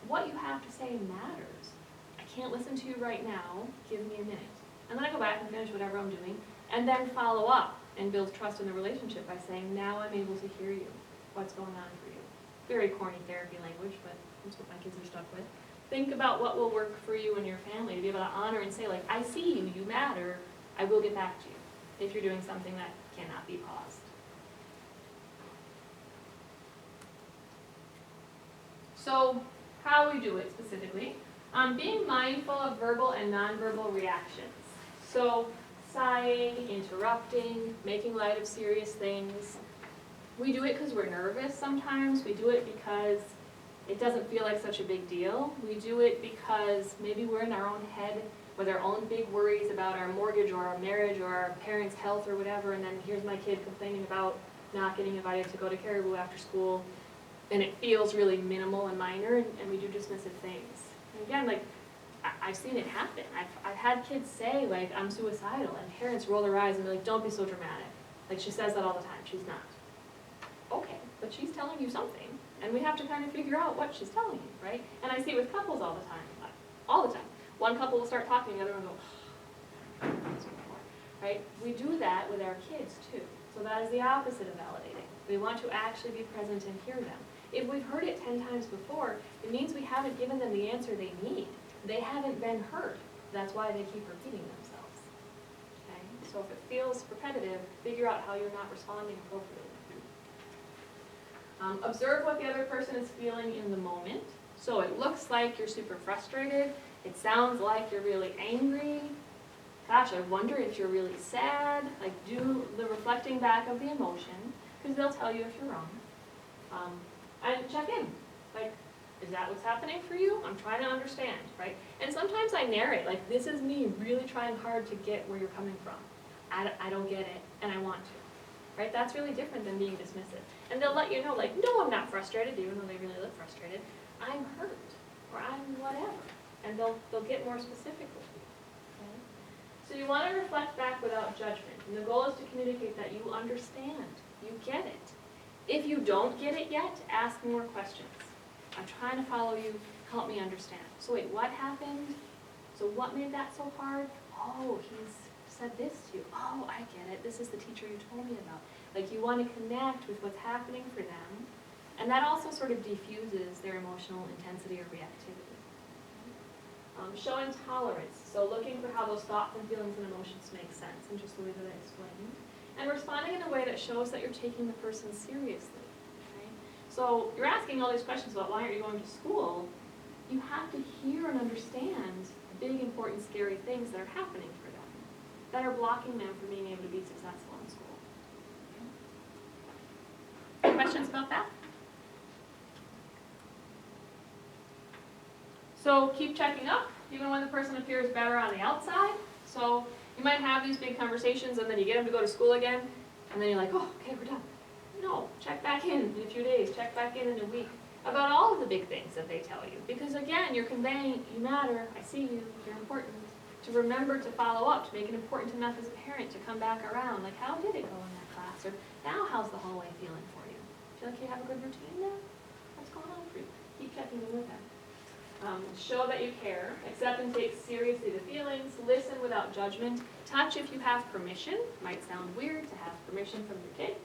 what you have to say matters. I can't listen to you right now, give me a minute. And then I go back and finish whatever I'm doing, and then follow up and build trust in the relationship by saying, now I'm able to hear you. What's going on for you? Very corny therapy language, but that's what my kids are stuck with. Think about what will work for you and your family to be able to honor and say, like, I see you, you matter, I will get back to you if you're doing something that cannot be paused. So how we do it specifically, being mindful of verbal and nonverbal reactions. So sighing, interrupting, making light of serious things. We do it because we're nervous sometimes. We do it because it doesn't feel like such a big deal. We do it because maybe we're in our own head with our own big worries about our mortgage or our marriage or our parents' health or whatever, and then here's my kid complaining about not getting invited to go to Caribou after school, and it feels really minimal and minor, and we do dismissive things. And again, like, I've seen it happen. I've had kids say, like, I'm suicidal, and parents roll their eyes and be like, don't be so dramatic. Like, she says that all the time. She's not. Okay, but she's telling you something, and we have to kind of figure out what she's telling you, right? And I see it with couples all the time, all the time. One couple will start talking, the other one will go, right? We do that with our kids too. So that is the opposite of validating. We want to actually be present and hear them. If we've heard it 10 times before, it means we haven't given them the answer they need. They haven't been heard. That's why they keep repeating themselves. Okay? So if it feels repetitive, figure out how you're not responding appropriately. Observe what the other person is feeling in the moment. So it looks like you're super frustrated. It sounds like you're really angry. Gosh, I wonder if you're really sad. Like, do the reflecting back of the emotion, because they'll tell you if you're wrong. And check in. Like, is that what's happening for you? I'm trying to understand, right? And sometimes I narrate, like, this is me really trying hard to get where you're coming from. I don't get it, and I want to. Right? That's really different than being dismissive. And they'll let you know, like, no, I'm not frustrated, even though they really look frustrated. I'm hurt, or I'm whatever. And they'll get more specific with you. Okay? So you want to reflect back without judgment. And the goal is to communicate that you understand. You get it. If you don't get it yet, ask more questions. I'm trying to follow you. Help me understand. So wait, what happened? So what made that so hard? Oh, he's said this to you. Oh, I get it. This is the teacher you told me about. Like, you want to connect with what's happening for them. And that also sort of diffuses their emotional intensity or reactivity. Showing tolerance, so looking for how those thoughts and feelings and emotions make sense in just the way that I explained. And responding in a way that shows that you're taking the person seriously. Okay? So you're asking all these questions about why aren't you going to school. You have to hear and understand the big, important, scary things that are happening for them, that are blocking them from being able to be successful in school. Okay? Any questions about that? So keep checking up, even when the person appears better on the outside. So you might have these big conversations and then you get them to go to school again, and then you're like, oh, okay, we're done. No, check back in a few days, check back in a week, about all of the big things that they tell you. Because again, you're conveying, you matter, I see you, you're important. To remember to follow up, to make it important enough as a parent to come back around. Like, how did it go in that class? Or now how's the hallway feeling for you? Feel like you have a good routine now? What's going on for you? Keep checking in with them. Show that you care, accept and take seriously the feelings, listen without judgment, touch if you have permission. Might sound weird to have permission from your kid.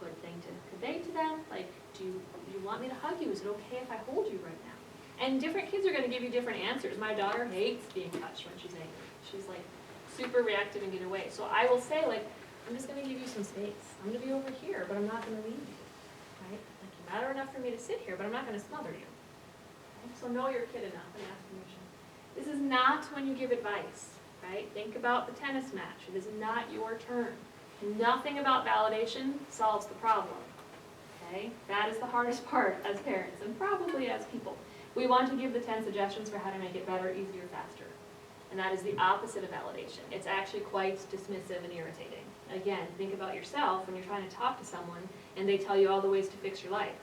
Good thing to convey to them, like, do you want me to hug you? Is it okay if I hold you right now? And different kids are going to give you different answers. My daughter hates being touched when she's angry. She's like super reactive and get away. So I will say, like, I'm just going to give you some space. I'm going to be over here, but I'm not going to leave you. Right? Like, you matter enough for me to sit here, but I'm not going to smother you. So know your kid enough and ask permission. This is not when you give advice, right? Think about the tennis match. It is not your turn. Nothing about validation solves the problem, okay? That is the hardest part as parents and probably as people. We want to give the 10 suggestions for how to make it better, easier, faster. And that is the opposite of validation. It's actually quite dismissive and irritating. Again, think about yourself when you're trying to talk to someone and they tell you all the ways to fix your life.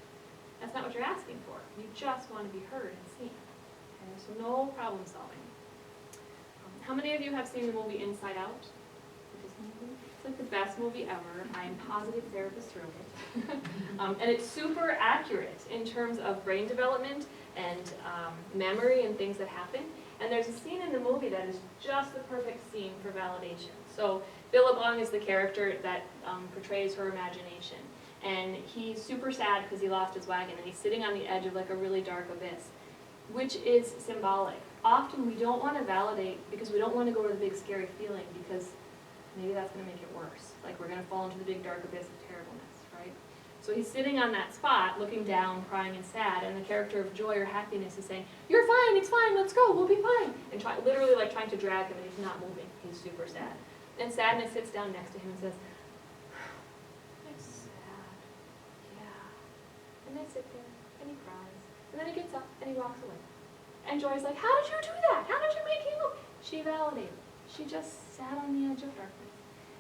That's not what you're asking for. You just want to be heard and seen. Okay? So no problem solving. How many of you have seen the movie Inside Out? It's like the best movie ever. I am positive therapists wrote it. And it's super accurate in terms of brain development and memory and things that happen. And there's a scene in the movie that is just the perfect scene for validation. So Billabong is the character that portrays her imagination. And he's super sad because he lost his wagon, and he's sitting on the edge of like a really dark abyss, which is symbolic. Often we don't want to validate because we don't want to go to the big scary feeling because maybe that's going to make it worse. Like we're going to fall into the big dark abyss of terribleness, right? So he's sitting on that spot, looking down, crying and sad, and the character of joy or happiness is saying, "You're fine, it's fine, let's go, we'll be fine." And literally like trying to drag him, and he's not moving. He's super sad. And sadness sits down next to him and says, "I'm sad, yeah." And they sit there, and he cries. And then he gets up, and he walks away. And Joy's like, "How did you do that? How did you make him move?" She validated. She just sat on the edge of darkness.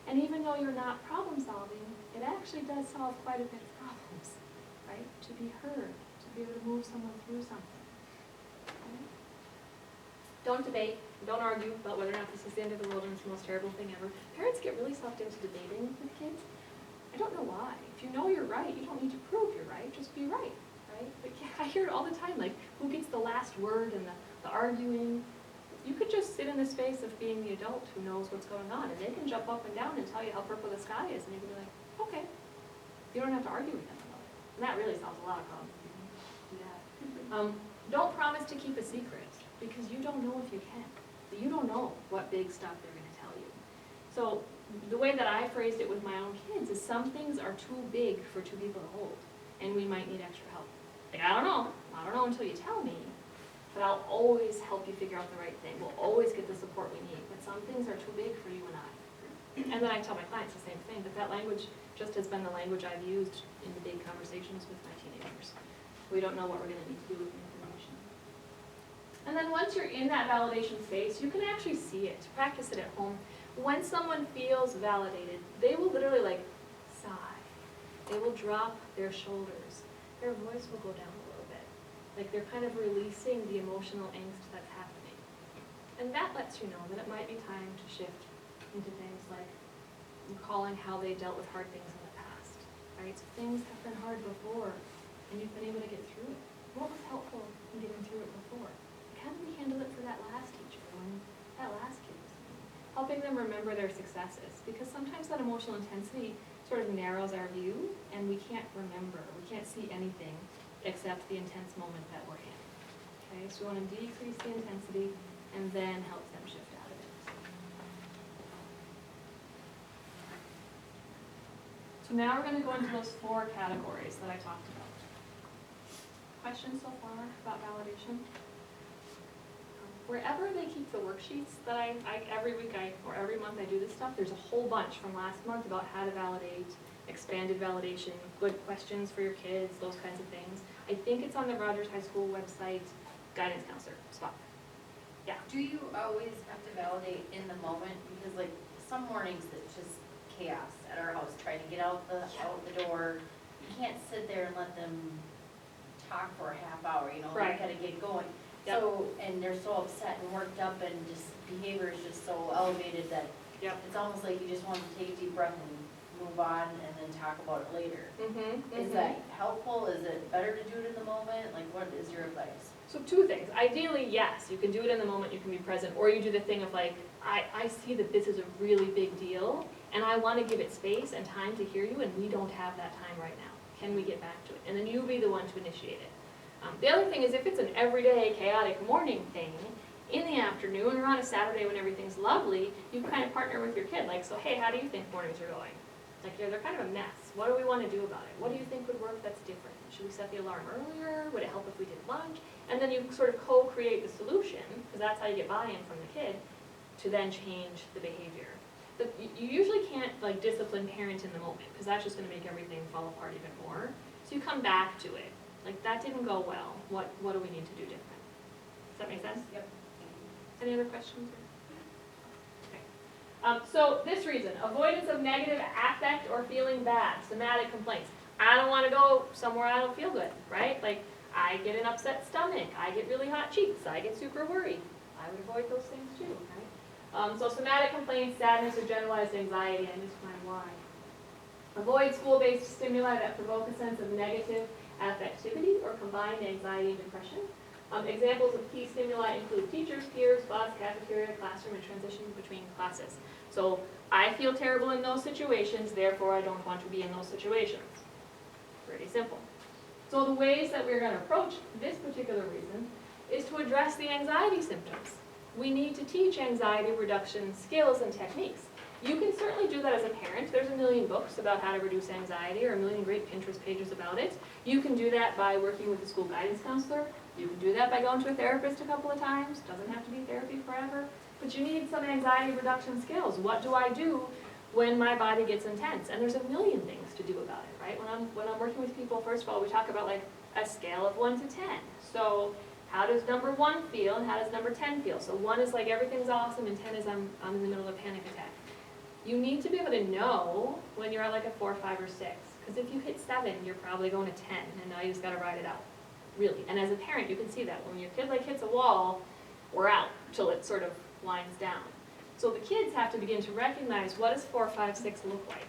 And even though you're not problem solving, it actually does solve quite a bit of problems, right? To be heard, to be able to move someone through something. Right? Don't debate, don't argue about whether or not this is the end of the world and it's the most terrible thing ever. Parents get really sucked into debating with kids. I don't know why. If you know you're right, you don't need to prove you're right, just be right, right? But yeah, I hear it all the time, like, who gets the last word and the arguing? You could just sit in the space of being the adult who knows what's going on, and they can jump up and down and tell you how purple the sky is, and you can be like, okay. You don't have to argue with them about it. And that really solves a lot of problems. Yeah. Don't promise to keep a secret, because you don't know if you can. You don't know what big stuff they're going to tell you. So the way that I phrased it with my own kids is some things are too big for two people to hold, and we might need extra help. Like, I don't know until you tell me. But I'll always help you figure out the right thing. We'll always get the support we need. But some things are too big for you and I. And then I tell my clients the same thing, but that language just has been the language I've used in the big conversations with my teenagers. We don't know what we're going to need to do with the information. And then once you're in that validation space, you can actually see it. Practice it at home. When someone feels validated, they will literally like sigh. They will drop their shoulders. Their voice will go down. Like they're kind of releasing the emotional angst that's happening. And that lets you know that it might be time to shift into things like recalling how they dealt with hard things in the past, right? So things have been hard before, and you've been able to get through it. What was helpful in getting through it before? Like, how did we handle it for that last teacher when that last kid was mean? Helping them remember their successes, because sometimes that emotional intensity sort of narrows our view, and we can't remember, we can't see anything except the intense moment that we're in. Okay, so we want to decrease the intensity and then help them shift out of it. So now we're going to go into those 4 categories that I talked about. Questions so far about validation? Wherever they keep the worksheets that I every week or every month I do this stuff, there's a whole bunch from last month about how to validate, expanded validation, good questions for your kids, those kinds of things. I think it's on the Rogers High School website, guidance counselor spot. Yeah. Do you always have to validate in the moment? Because like some mornings it's just chaos at our house, trying to get out the door. You can't sit there and let them talk for a half hour, you know, Right. You gotta get going. Yep. So, and they're so upset and worked up and just behavior is just so elevated that Yep. it's almost like you just want to take a deep breath and move on and then talk about it later. Is that helpful? Is it better to do it in the moment? Like, what is your advice? So 2 things. Ideally, yes, you can do it in the moment, you can be present, or you do the thing of like, I see that this is a really big deal, and I want to give it space and time to hear you, and we don't have that time right now. Can we get back to it? And then you be the one to initiate it. The other thing is if it's an everyday chaotic morning thing, in the afternoon or on a Saturday when everything's lovely, you kind of partner with your kid, like, so hey, how do you think mornings are going? Like, they're kind of a mess. What do we want to do about it? What do you think would work that's different? Should we set the alarm earlier? Would it help if we did lunch? And then you sort of co-create the solution, because that's how you get buy-in from the kid, to then change the behavior. But you usually can't like discipline parent in the moment, because that's just going to make everything fall apart even more. So you come back to it. Like, that didn't go well. What do we need to do different? Does that make sense? Yep. Any other questions? Okay. So this reason, avoidance of negative affect or feeling bad, somatic complaints. I don't want to go somewhere I don't feel good, right? Like, I get an upset stomach, I get really hot cheeks, I get super worried. I would avoid those things too, right? So somatic complaints, sadness, or generalized anxiety, I missed my why. Avoid school-based stimuli that provoke a sense of negative affectivity or combined anxiety and depression. Examples of key stimuli include teachers, peers, bus, cafeteria, classroom, and transition between classes. So I feel terrible in those situations, therefore I don't want to be in those situations. Pretty simple. So the ways that we're going to approach this particular reason is to address the anxiety symptoms. We need to teach anxiety reduction skills and techniques. You can certainly do that as a parent. There's a million books about how to reduce anxiety, or a million great Pinterest pages about it. You can do that by working with a school guidance counselor. You can do that by going to a therapist a couple of times. Doesn't have to be therapy forever. But you need some anxiety reduction skills. What do I do when my body gets intense? And there's a million things to do about it, right? When I'm working with people, first of all, we talk about like a scale of 1 to 10. So how does number 1 feel and how does number 10 feel? So 1 is like everything's awesome and 10 is I'm in the middle of a panic attack. You need to be able to know when you're at like a 4, 5, or 6. Because if you hit 7, you're probably going to 10, and now you just gotta ride it out, really. And as a parent, you can see that. When your kid like hits a wall, we're out till it sort of winds down. So the kids have to begin to recognize, what does 4, 5, 6 look like,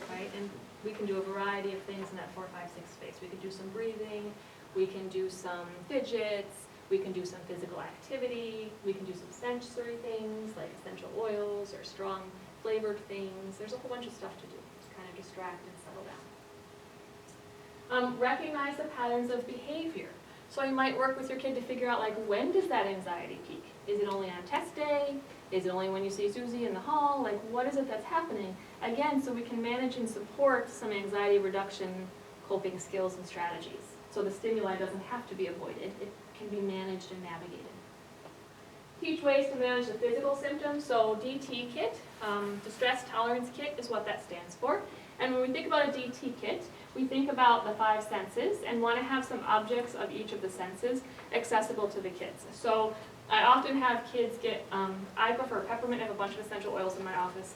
right? And we can do a variety of things in that 4, 5, 6 space. We can do some breathing, we can do some fidgets, we can do some physical activity, we can do some sensory things like essential oils or strong flavored things. There's a whole bunch of stuff to do to kind of distract and settle down. Recognize the patterns of behavior. So you might work with your kid to figure out, like, when does that anxiety peak? Is it only on test day? Is it only when you see Susie in the hall? Like, what is it that's happening? Again, so we can manage and support some anxiety reduction coping skills and strategies. So the stimuli doesn't have to be avoided. It can be managed and navigated. Teach ways to manage the physical symptoms. So DT kit, distress tolerance kit is what that stands for. And when we think about a DT kit, we think about the 5 senses and want to have some objects of each of the senses accessible to the kids. So I often have kids get, I prefer peppermint. I have a bunch of essential oils in my office,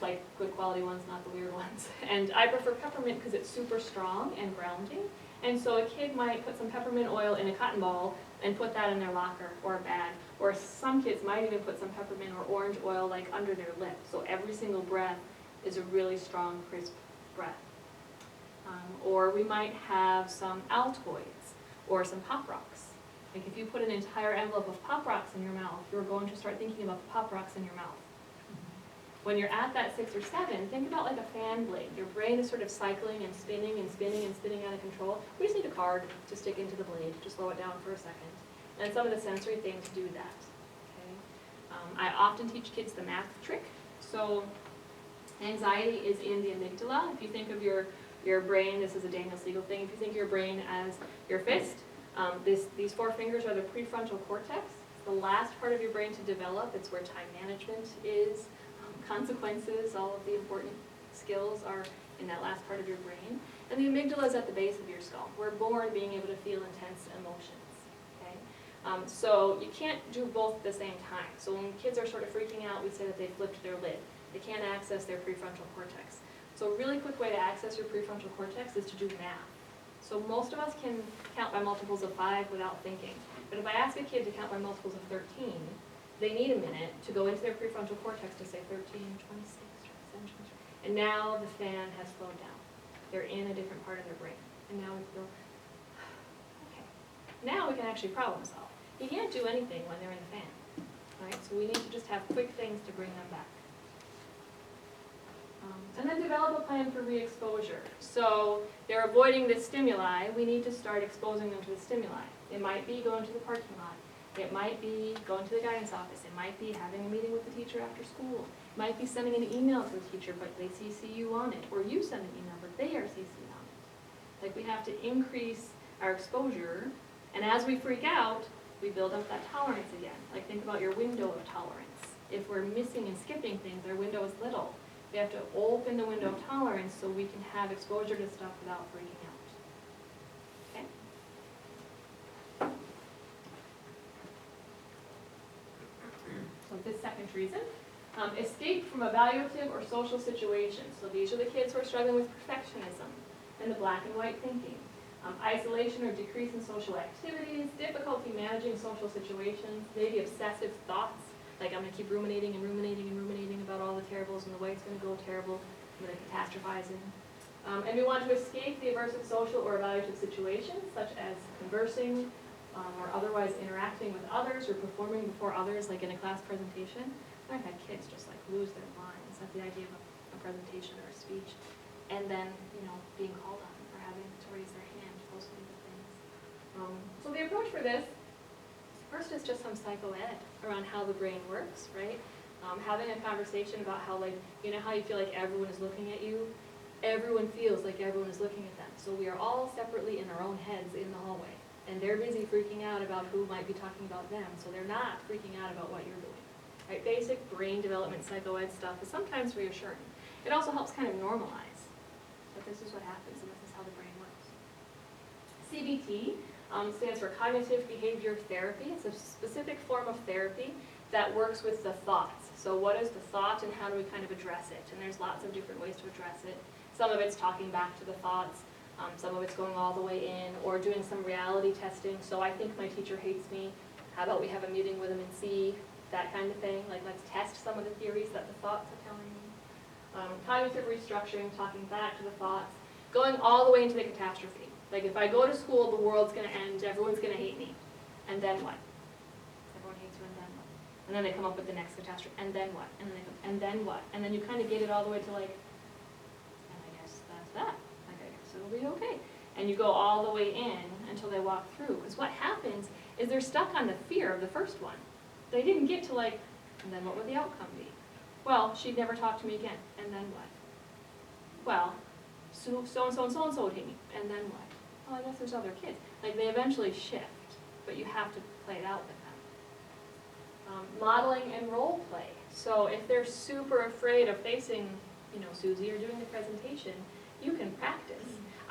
like good quality ones, not the weird ones. And I prefer peppermint because it's super strong and grounding. And so a kid might put some peppermint oil in a cotton ball and put that in their locker or a bag. Or some kids might even put some peppermint or orange oil like under their lip. So every single breath is a really strong, crisp breath. Or we might have some Altoids or some Pop Rocks. Like if you put an entire envelope of Pop Rocks in your mouth, you're going to start thinking about the Pop Rocks in your mouth. When you're at that 6 or 7, think about like a fan blade. Your brain is sort of cycling and spinning and spinning and spinning out of control. We just need a card to stick into the blade to slow it down for a second. And some of the sensory things do that. Okay? I often teach kids the math trick. So anxiety is in the amygdala. If you think of your brain, this is a Daniel Siegel thing, if you think of your brain as your fist, these 4 fingers are the prefrontal cortex. It's the last part of your brain to develop. It's where time management is. Consequences, all of the important skills are in that last part of your brain. And the amygdala is at the base of your skull. We're born being able to feel intense emotions. Okay? So you can't do both at the same time. So when kids are sort of freaking out, we say that they flipped their lid. They can't access their prefrontal cortex. So a really quick way to access your prefrontal cortex is to do math. So most of us can count by multiples of 5 without thinking. But if I ask a kid to count by multiples of 13, they need a minute to go into their prefrontal cortex to say 13, 26, 27, 28. And now the fan has slowed down. They're in a different part of their brain. And now we can go, okay. Now we can actually problem solve. You can't do anything when they're in the fan. Right? So we need to just have quick things to bring them back. And then develop a plan for re-exposure. So they're avoiding the stimuli. We need to start exposing them to the stimuli. It might be going to the parking lot. It might be going to the guidance office. It might be having a meeting with the teacher after school. It might be sending an email to the teacher, but they CC you on it. Or you send an email, but they are CC'd on it. Like we have to increase our exposure. And as we freak out, we build up that tolerance again. Like think about your window of tolerance. If we're missing and skipping things, our window is little. We have to open the window of tolerance so we can have exposure to stuff without freaking out. Okay? So this second reason, escape from evaluative or social situations. So these are the kids who are struggling with perfectionism and the black and white thinking. Isolation or decrease in social activities, difficulty managing social situations, maybe obsessive thoughts. Like I'm going to keep ruminating and ruminating and ruminating about all the terribles and the way it's going to go terrible. I'm going to catastrophizing. And we want to escape the aversive social or evaluative situations, such as conversing or otherwise interacting with others or performing before others, like in a class presentation. I've had kids just like lose their minds at the idea of a presentation or a speech, and then being called on or having to raise their hand. Those kinds of things. So the approach for this. First is just some psycho-ed around how the brain works, right? Having a conversation about how, like, you know how you feel like everyone is looking at you? Everyone feels like everyone is looking at them. So we are all separately in our own heads in the hallway. And they're busy freaking out about who might be talking about them, so they're not freaking out about what you're doing. Right? Basic brain development psychoed stuff is sometimes reassuring. It also helps kind of normalize that this is what happens and this is how the brain works. CBT stands for Cognitive Behavior Therapy. It's a specific form of therapy that works with the thoughts. So what is the thought and how do we kind of address it? And there's lots of different ways to address it. Some of it's talking back to the thoughts. Some of it's going all the way in, or doing some reality testing. So I think my teacher hates me. How about we have a meeting with them and see, that kind of thing. Like, let's test some of the theories that the thoughts are telling me. Cognitive restructuring, talking back to the thoughts. Going all the way into the catastrophe. Like, if I go to school, the world's going to end, everyone's going to hate me. And then what? Everyone hates you, and then what? And then they come up with the next catastrophe. And then what? And then they come, and then what? And then you kind of get it all the way to, like, and I guess that's that. It'll be okay. And you go all the way in until they walk through. Because what happens is they're stuck on the fear of the first one. They didn't get to, like, and then what would the outcome be? Well, she'd never talk to me again. And then what? Well, so-and-so would hate me. And then what? Well, I guess there's other kids. Like, they eventually shift, but you have to play it out with them. Modeling and role play. So if they're super afraid of facing, you know, Susie or doing the presentation, you can practice.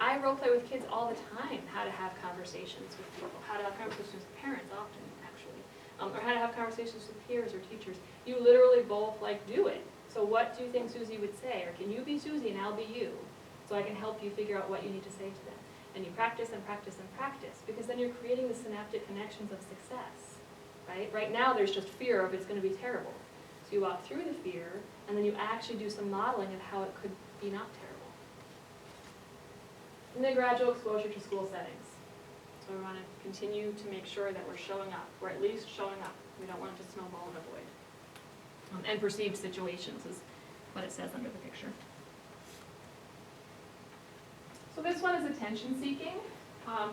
I role play with kids all the time how to have conversations with people, how to have conversations with parents often, actually, or how to have conversations with peers or teachers. You literally both, like, do it. So what do you think Susie would say? Or can you be Susie and I'll be you? So I can help you figure out what you need to say to them. And you practice and practice and practice, because then you're creating the synaptic connections of success, right? Right now there's just fear of it's going to be terrible. So you walk through the fear, and then you actually do some modeling of how it could be not terrible. And then gradual exposure to school settings. So we want to continue to make sure that we're showing up. We're at least showing up. We don't want it to snowball in a void. And perceived situations is what it says under the picture. So this one is attention seeking.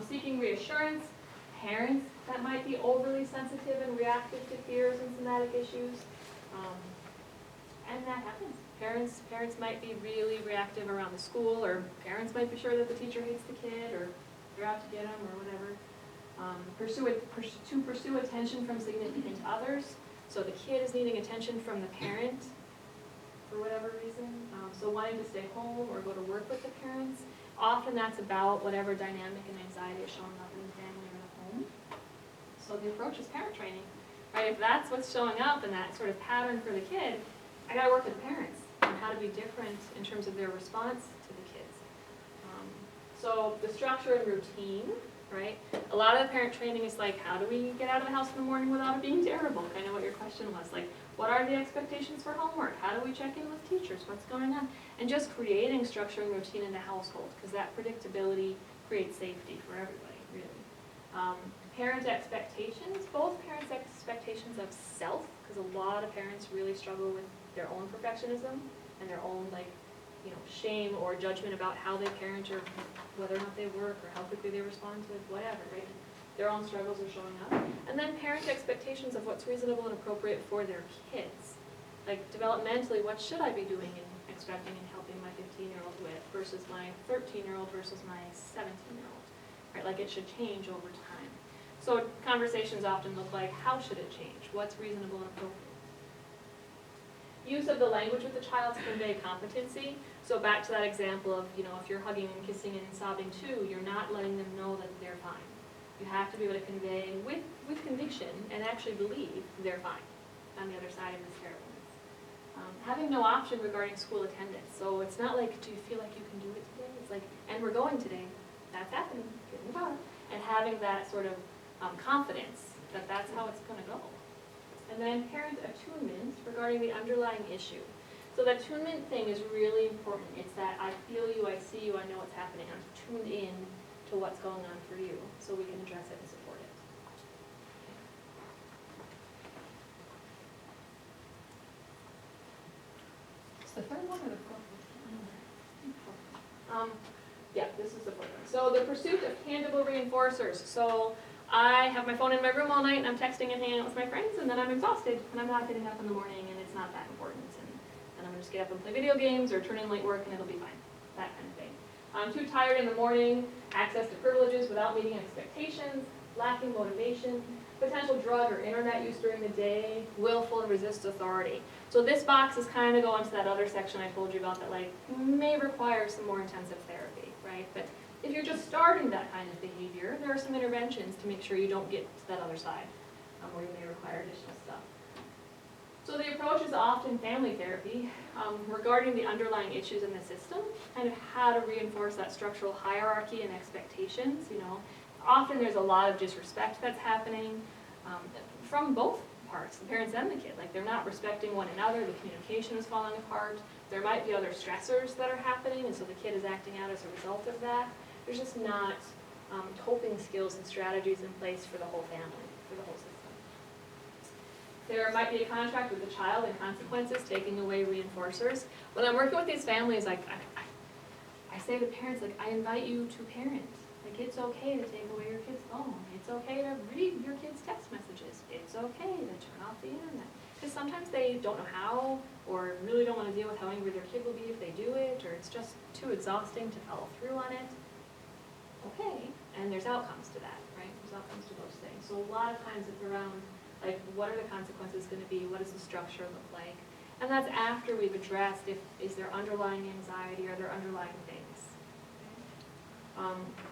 Seeking reassurance. Parents that might be overly sensitive and reactive to fears and somatic issues. And that happens. Parents might be really reactive around the school, or parents might be sure that the teacher hates the kid, or they're out to get them, or whatever. To pursue attention from significant others. So the kid is needing attention from the parent for whatever reason. So wanting to stay home or go to work with the parents. Often that's about whatever dynamic and anxiety is showing up in the family or the home. So the approach is parent training. Right? If that's what's showing up in that sort of pattern for the kid, I got to work with the parents on how to be different in terms of their response to the kids. So the structure and routine, right? A lot of the parent training is like, how do we get out of the house in the morning without it being terrible? Kind of what your question was. Like, what are the expectations for homework? How do we check in with teachers? What's going on? And just creating structure and routine in the household, because that predictability creates safety for everybody, really. Parent expectations, both parents' expectations of self, because a lot of parents really struggle with their own perfectionism and their own, like, you know, shame or judgment about how they parent or whether or not they work or how quickly they respond to whatever, right? Their own struggles are showing up. And then parent expectations of what's reasonable and appropriate for their kids. Like, developmentally, what should I be doing and expecting and helping my 15-year-old with versus my 13-year-old versus my 17-year-old, right? Like, it should change over time. So conversations often look like, how should it change? What's reasonable and appropriate? Use of the language with the child to convey competency. So back to that example of, you know, if you're hugging and kissing and sobbing too, you're not letting them know that they're fine. You have to be able to convey with conviction and actually believe they're fine on the other side of this terribleness. Having no option regarding school attendance. So it's not like, do you feel like you can do it today? It's like, and we're going today. That's happening. Get in the car. And having that sort of confidence that that's how it's going to go. And then parent attunement regarding the underlying issue. So the attunement thing is really important. It's that I feel you, I see you, I know what's happening. I'm tuned in to what's going on for you so we can address it and support it. It's the third one or the fourth one? Yeah, this is the fourth one. So the pursuit of tangible reinforcers. So I have my phone in my room all night and I'm texting and hanging out with my friends, and then I'm exhausted and I'm not getting up in the morning and it's not that important, and I'm gonna just get up and play video games or turn in late work and it'll be fine, that kind of thing. I'm too tired in the morning, access to privileges without meeting expectations, lacking motivation, potential drug or internet use during the day, willful and resist authority. So this box is kind of going to that other section I told you about that like may require some more intensive therapy, right? But if you're just starting that kind of behavior, there are some interventions to make sure you don't get to that other side where you may require additional stuff. So the approach is often family therapy regarding the underlying issues in the system, kind of how to reinforce that structural hierarchy and expectations, you know. Often there's a lot of disrespect that's happening from both parts, the parents and the kid. Like they're not respecting one another, the communication is falling apart, there might be other stressors that are happening, and so the kid is acting out as a result of that. There's just not coping skills and strategies in place for the whole family, for the whole system. There might be a contract with the child and consequences, taking away reinforcers. When I'm working with these families, like I say to parents, like, I invite you to parent. Like, it's okay to take away your kid's phone. It's okay to read your kid's text messages. It's okay to turn off the internet. Because sometimes they don't know how, or really don't want to deal with how angry their kid will be if they do it, or it's just too exhausting to follow through on it. Okay, and there's outcomes to that, right? There's outcomes to those things. So a lot of times it's around, like, what are the consequences going to be? What does the structure look like? And that's after we've addressed is there underlying anxiety, are there underlying things?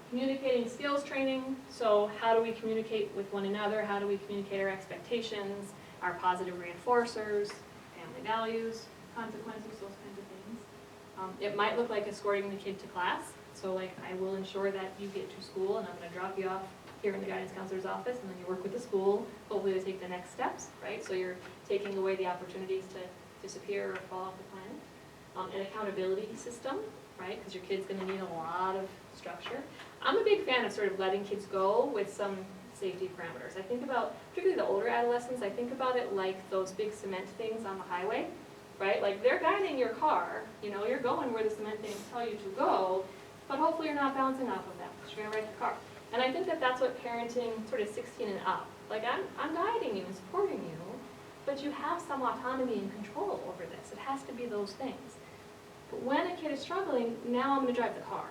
Communicating skills training, so how do we communicate with one another? How do we communicate our expectations, our positive reinforcers, family values, consequences, those kinds of things. It might look like escorting the kid to class, so like I will ensure that you get to school and I'm going to drop you off here in the guidance counselor's office, and then you work with the school, hopefully to take the next steps, right? So you're taking away the opportunities to disappear or fall off the planet. An accountability system, right? Because your kid's going to need a lot of structure. I'm a big fan of sort of letting kids go with some safety parameters. I think about, particularly the older adolescents, I think about it like those big cement things on the highway, right? Like they're guiding your car, you know, you're going where the cement things tell you to go, but hopefully you're not bouncing off of them because you're going to wreck the car. And I think that that's what parenting sort of 16 and up, like I'm guiding you and supporting you, but you have some autonomy and control over this. It has to be those things. But when a kid is struggling, now I'm going to drive the car.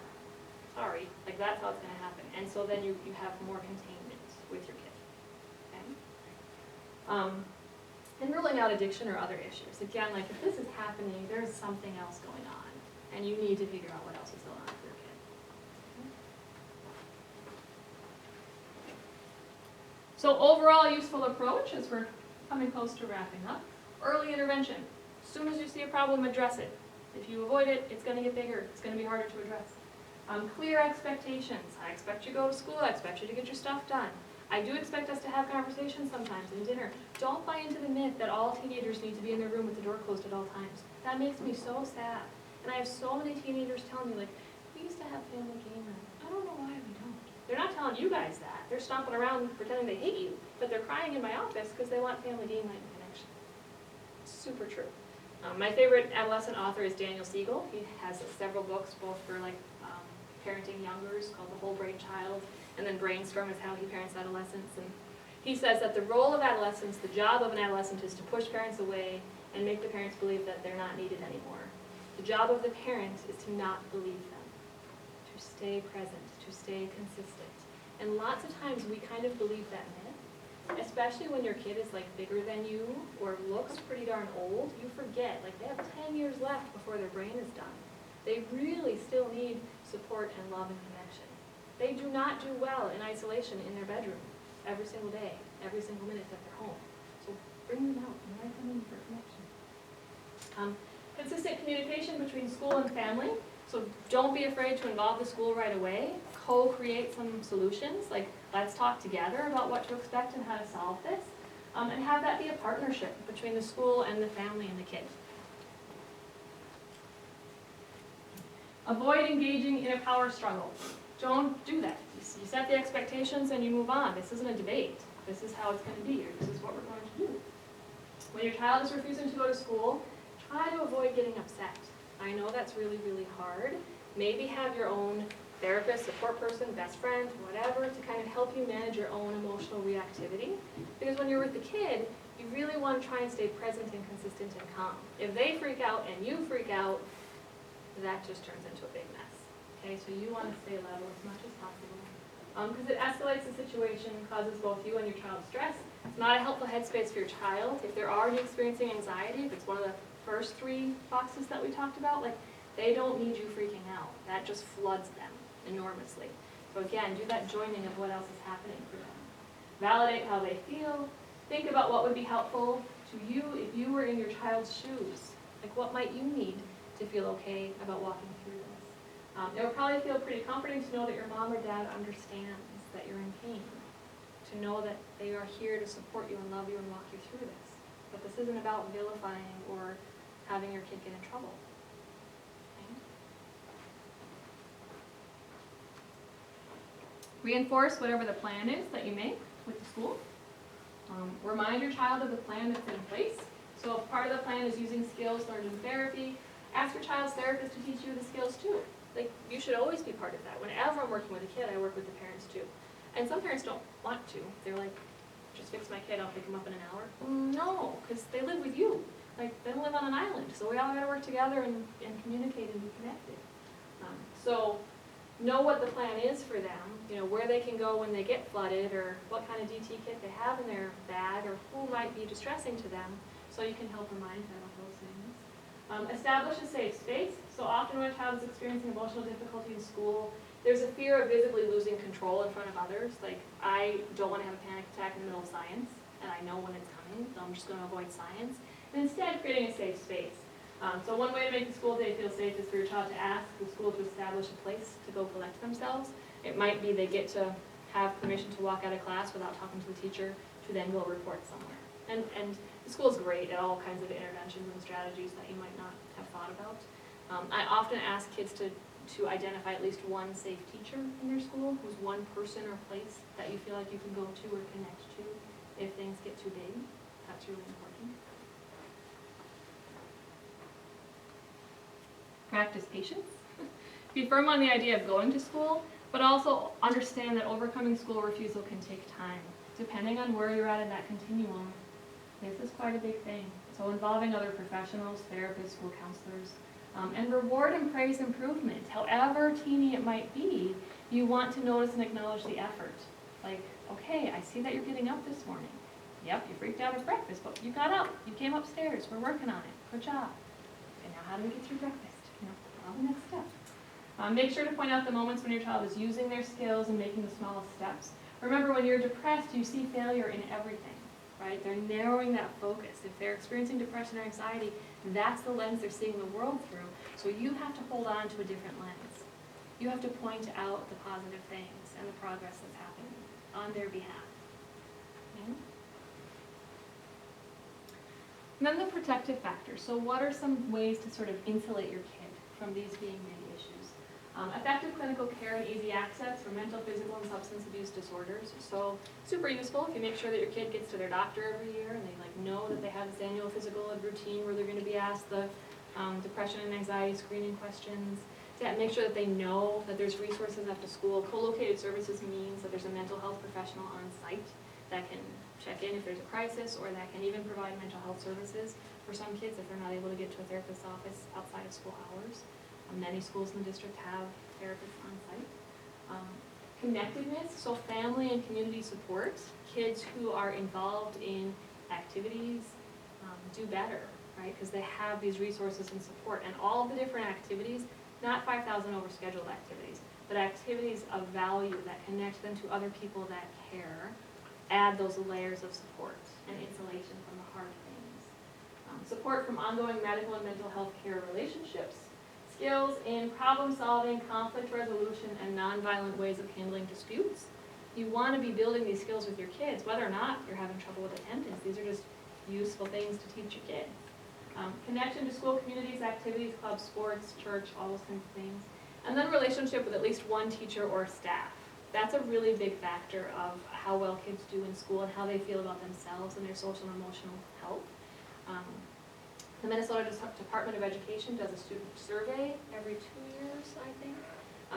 Sorry, like that's how it's going to happen. And so then you have more containment with your kid. Okay? And ruling out addiction or other issues. Again, like if this is happening, there's something else going on. And you need to figure out what else is going on for your kid. Okay? So overall useful approach, as we're coming close to wrapping up, early intervention. As soon as you see a problem, address it. If you avoid it, it's going to get bigger. It's going to be harder to address. Clear expectations. I expect you to go to school. I expect you to get your stuff done. I do expect us to have conversations sometimes in dinner. Don't buy into the myth that all teenagers need to be in their room with the door closed at all times. That makes me so sad. And I have so many teenagers telling me, like, we used to have family game night. I don't know why we don't. They're not telling you guys that. They're stomping around pretending they hate you, but they're crying in my office because they want family game night and connection. Super true. My favorite adolescent author is Daniel Siegel. He has several books, both for like parenting youngers, called The Whole Brain Child, and then Brainstorm is how he parents adolescents. And he says that the role of adolescents, the job of an adolescent, is to push parents away and make the parents believe that they're not needed anymore. The job of the parent is to not believe them, to stay present, to stay consistent. And lots of times we kind of believe that myth, especially when your kid is like bigger than you or looks pretty darn old. You forget, like they have 10 years left before their brain is done. They really still need support and love and connection. They do not do well in isolation in their bedroom every single day, every single minute that they're home. So bring them out, invite them in for connection. Consistent communication between school and family. So don't be afraid to involve the school right away. Co-create some solutions, like let's talk together about what to expect and how to solve this. And have that be a partnership between the school and the family and the kid. Avoid engaging in a power struggle. Don't do that. You set the expectations and you move on. This isn't a debate. This is how it's going to be, or this is what we're going to do. When your child is refusing to go to school, try to avoid getting upset. I know that's really, really hard. Maybe have your own therapist, support person, best friend, whatever, to kind of help you manage your own emotional reactivity. Because when you're with the kid, you you really want to try and stay present and consistent and calm. If they freak out and you freak out, that just turns into a big mess. Okay, so you want to stay level as much as possible. Because it escalates the situation, causes both you and your child stress. It's not a helpful headspace for your child. If they're already experiencing anxiety, if it's one of the first 3 boxes that we talked about, like, they don't need you freaking out. That just floods them enormously. So again, do that joining of what else is happening for them. Validate how they feel. Think about what would be helpful to you if you were in your child's shoes. Like, what might you need to feel okay about walking through this? It would probably feel pretty comforting to know that your mom or dad understands that you're in pain, to know that they are here to support you and love you and walk you through this. But this isn't about vilifying or having your kid get in trouble. Okay? Reinforce whatever the plan is that you make with the school. Remind your child of the plan that's in place. So if part of the plan is using skills learned in therapy, ask your child's therapist to teach you the skills too. Like, you should always be part of that. Whenever I'm working with a kid, I work with the parents too. And some parents don't want to. They're like, just fix my kid, I'll pick him up in an hour. No, because they live with you. Like, they don't live on an island. So we all gotta work together and communicate and be connected. So know what the plan is for them, you know, where they can go when they get flooded, or what kind of DT kit they have in their bag, or who might be distressing to them, so you can help remind them of those things. Establish a safe space. So often when a child is experiencing emotional difficulty in school, there's a fear of visibly losing control in front of others. Like, I don't want to have a panic attack in the middle of science, and I know when it's coming, so I'm just going to avoid science. And instead, creating a safe space. So one way to make the school day feel safe is for your child to ask the school to establish a place to go collect themselves. It might be they get to have permission to walk out of class without talking to the teacher, to then go report somewhere. And the school's great at all kinds of interventions and strategies that you might not have thought about. I often ask kids to identify at least one safe teacher in their school, who's one person or place that you feel like you can go to or connect to if things get too big. That's really important. Practice patience. Be firm on the idea of going to school, but also understand that overcoming school refusal can take time. Depending on where you're at in that continuum, this is quite a big thing. So involving other professionals, therapists, school counselors, and reward and praise improvement. However teeny it might be, you want to notice and acknowledge the effort. Like, okay, I see that you're getting up this morning. Yep, you freaked out at breakfast, but you got up, you came upstairs, we're working on it, good job. And now how do we get through breakfast? You know, all the next step. Make sure to point out the moments when your child is using their skills and making the smallest steps. Remember, when you're depressed, you see failure in everything, right? They're narrowing that focus. If they're experiencing depression or anxiety, that's the lens they're seeing the world through. So you have to hold on to a different lens. You have to point out the positive things and the progress that's happening on their behalf. Okay? And then the protective factors. So what are some ways to sort of insulate your kid from these being big issues? Effective clinical care and easy access for mental, physical, and substance abuse disorders. So super useful if you make sure that your kid gets to their doctor every year and they know that they have this annual physical and routine where they're going to be asked the depression and anxiety screening questions. To make sure that they know that there's resources after school. Co-located services means that there's a mental health professional on site that can check in if there's a crisis, or that can even provide mental health services for some kids if they're not able to get to a therapist's office outside of school hours. Many schools in the district have therapists on site. Connectedness, so family and community support. Kids who are involved in activities do better, right? Because they have these resources and support. And all of the different activities, not 5,000 overscheduled activities, but activities of value that connect them to other people that care, add those layers of support and insulation from the hard things. Support from ongoing medical and mental health care relationships. Skills in problem solving, conflict resolution, and nonviolent ways of handling disputes. You want to be building these skills with your kids, whether or not you're having trouble with attendance. These are just useful things to teach your kids. Connection to school communities, activities, clubs, sports, church, all those kinds of things. And then relationship with at least one teacher or staff. That's a really big factor of how well kids do in school and how they feel about themselves and their social and emotional health. The Minnesota Department of Education does a student survey every 2 years, I think.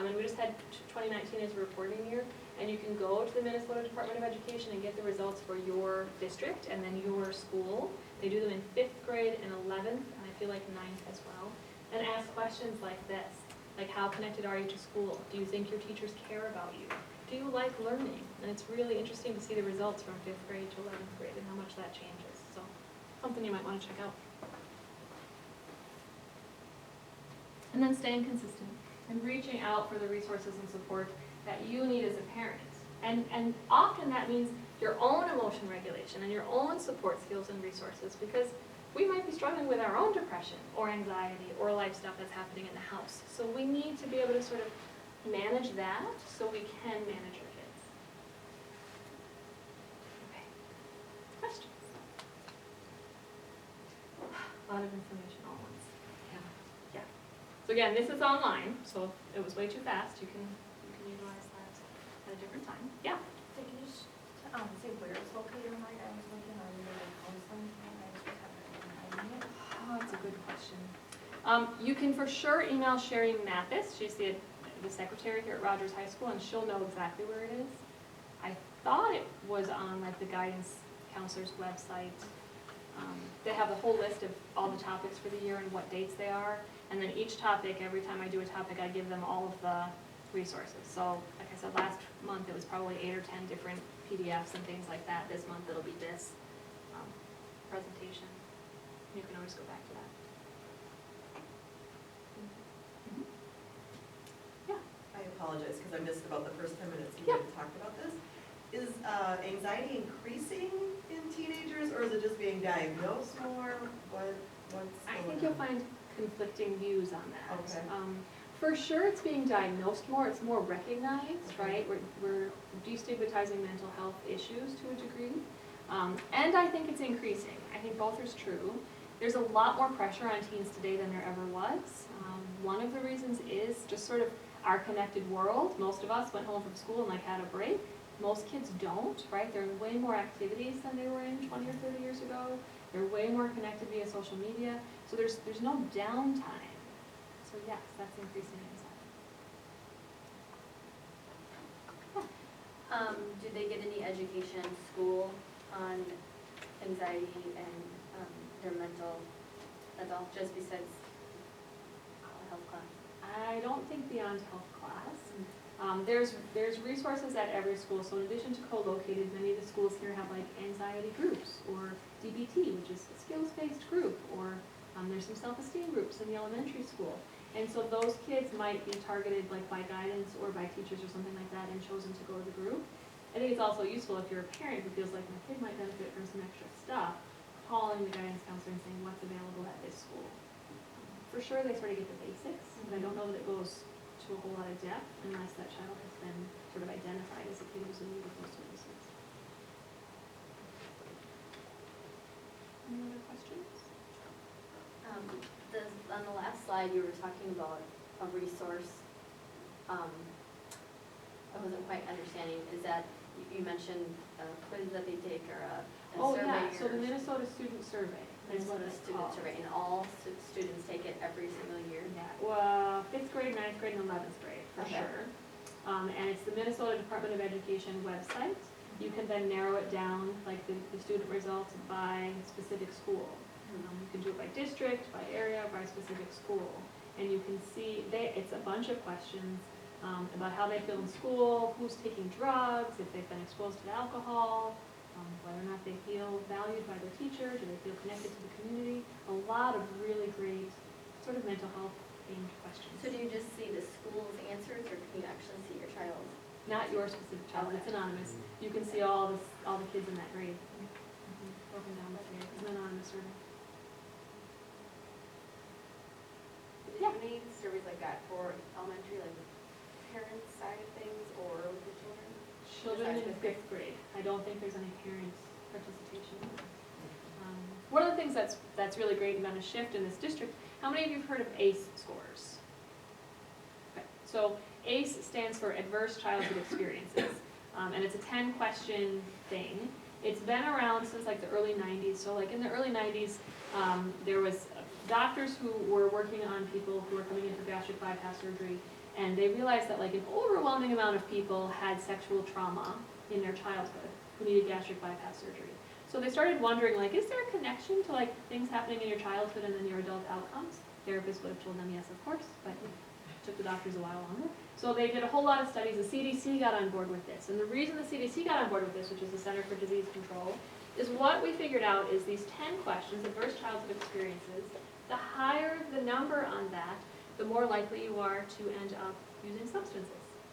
And we just had 2019 as a reporting year, and you can go to the Minnesota Department of Education and get the results for your district and then your school. They do them in 5th grade and 11th, and I feel like 9th as well, and ask questions like this, like how connected are you to school? Do you think your teachers care about you? Do you like learning? And it's really interesting to see the results from 5th grade to 11th grade and how much that changes. So something you might want to check out. And then staying consistent and reaching out for the resources and support that you need as a parent. And often that means your own emotion regulation and your own support skills and resources, because we might be struggling with our own depression or anxiety or life stuff that's happening in the house. So we need to be able to sort of manage that so we can manage our kids. Okay. Questions? A lot of information all at once. Yeah. So again, this is online, so if it was way too fast, you can utilize that at a different time. Yeah. So can you just, say where it's located, like I was looking, or maybe like counseling, and I just have it. Oh, that's a good question. You can for sure email Sherry Mathis. She's the secretary here at Rogers High School, and she'll know exactly where it is. I thought it was on like the guidance counselor's website. They have the whole list of all the topics for the year and what dates they are. And then each topic, every time I do a topic, I give them all of the resources. So like I said, last month it was probably 8 or 10 different PDFs and things like that. This month it'll be this presentation. You can always go back to that. Mm-hmm. Yeah. I apologize because I missed about the first 10 minutes you Yeah. talked about this. Is anxiety increasing in teenagers, or is it just being diagnosed more? What's I going think on? you'll find conflicting views on that. Okay. For sure, it's being diagnosed more, it's more recognized, Okay. right? We're destigmatizing mental health issues to a degree. And I think it's increasing. I think both are true. There's a lot more pressure on teens today than there ever was. One of the reasons is just sort of our connected world. Most of us went home from school and like had a break. Most kids don't, right? They're in way more activities than they were in 20 or 30 years ago. They're way more connected via social media. So there's no downtime. So yes, that's increasing anxiety. Do they get any education in school on anxiety and their mental, just besides health class? I don't think beyond health class. There's resources at every school. So in addition to co-located, many of the schools here have like anxiety groups or DBT, which is a skills-based group, or there's some self-esteem groups in the elementary school. And so those kids might be targeted like by guidance or by teachers or something like that and chosen to go to the group. I think it's also useful if you're a parent who feels like my kid might benefit from some extra stuff, calling the guidance counselor and saying what's available at this school. For sure they sort of get the basics, but I don't know that it goes to a whole lot of depth unless that child has been sort of identified as a kid who's in need of those services. Any other questions? On the last slide, you were talking about a resource. I wasn't quite understanding, is that, you mentioned a quiz that they take or a survey? Yeah, so the or- Minnesota Student Survey is what Minnesota it's Student called. Survey, and all students take it every single year? Yeah, well, 5th grade, 9th grade, and 11th grade, for Okay. sure. And it's the Minnesota Department of Education website. You can then narrow it down, like the student results by specific school. You can do it by district, by area, by specific school. And you can see, it's a bunch of questions about how they feel in school, who's taking drugs, if they've been exposed to alcohol, whether or not they feel valued by their teacher, do they feel connected to the community. A lot of really great sort of mental health themed questions. So do you just see the school's answers, or can you actually see your child's? Not your specific child, it's anonymous. You can see all the kids in that grade. Broken down by grade, it's an anonymous survey. Do you have any surveys like that for elementary, like the parents side of things, or with the children? Children in 5th grade. I don't think there's any parent participation. One of the things that's really great and been a shift in this district, how many of you have heard of ACE scores? Okay. So ACE stands for Adverse Childhood Experiences, and it's a 10-question thing. It's been around since like the early 90s. So like in the early 90s, there was doctors who were working on people who were coming in for gastric bypass surgery, And they realized that like an overwhelming amount of people had sexual trauma in their childhood who needed gastric bypass surgery. So they started wondering, like, is there a connection to like things happening in your childhood and then your adult outcomes? Therapists would have told them yes, of course, but it took the doctors a while longer. So they did a whole lot of studies. The CDC got on board with this. And the reason the CDC got on board with this, which is the Center for Disease Control, is what we figured out is these 10 questions, adverse childhood experiences, the higher the number on that, the more likely you are to end up using substances,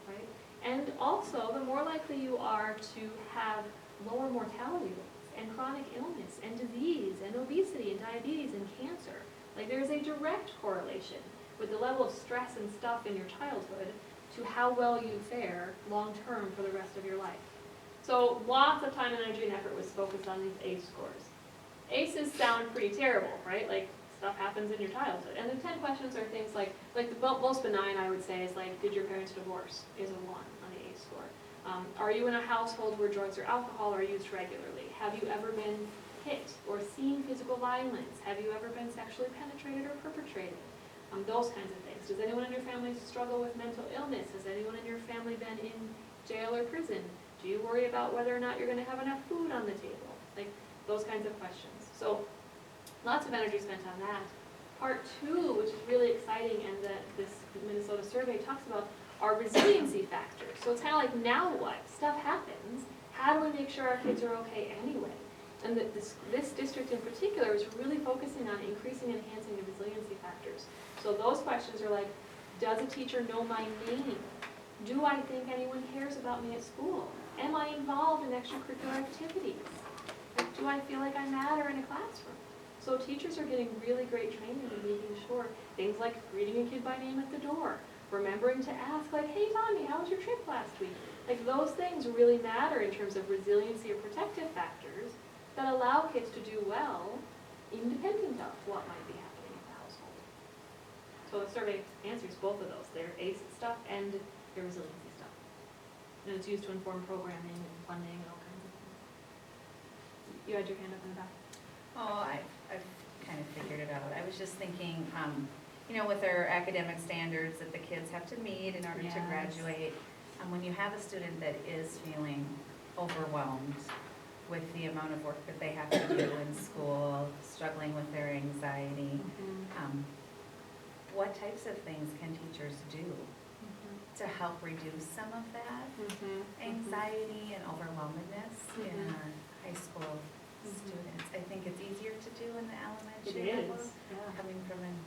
right? And also, the more likely you are to have lower mortality rates and chronic illness and disease and obesity and diabetes and cancer. Like there's a direct correlation with the level of stress and stuff in your childhood to how well you fare long-term for the rest of your life. So lots of time and energy and effort was focused on these ACE scores. ACEs sound pretty terrible, right? Like stuff happens in your childhood. And the 10 questions are things like the most benign I would say is like, did your parents divorce is a 1 on the ACE score. Are you in a household where drugs or alcohol are used regularly? Have you ever been hit or seen physical violence? Have you ever been sexually penetrated or perpetrated? Those kinds of things. Does anyone in your family struggle with mental illness? Has anyone in your family been in jail or prison? Do you worry about whether or not you're going to have enough food on the table? Like those kinds of questions. So lots of energy spent on that. Part 2, which is really exciting and that this Minnesota survey talks about, are resiliency factors. So it's kind of like, now what? Stuff happens. How do we make sure our kids are okay anyway? And that this district in particular is really focusing on increasing and enhancing the resiliency factors. So those questions are like, does a teacher know my name? Do I think anyone cares about me at school? Am I involved in extracurricular activities? Like, do I feel like I matter in a classroom? So teachers are getting really great training in making sure things like greeting a kid by name at the door, remembering to ask like, hey Tommy, how was your trip last week? Like those things really matter in terms of resiliency or protective factors that allow kids to do well independent of what might be happening in the household. So the survey answers both of those, their ACE stuff and their resiliency stuff. And it's used to inform programming and funding and all kinds of things. You had your hand up in the back. Oh, I've kind of figured it out. I was just thinking, with our academic standards that the kids have to meet in order to Yes. graduate, when you have a student that is feeling overwhelmed with the amount of work that they have to do in school, struggling with their anxiety, what types of things can teachers do to help reduce some of that anxiety and overwhelmedness in our high school students? I think it's easier to do in the elementary It level, is, yeah. coming from an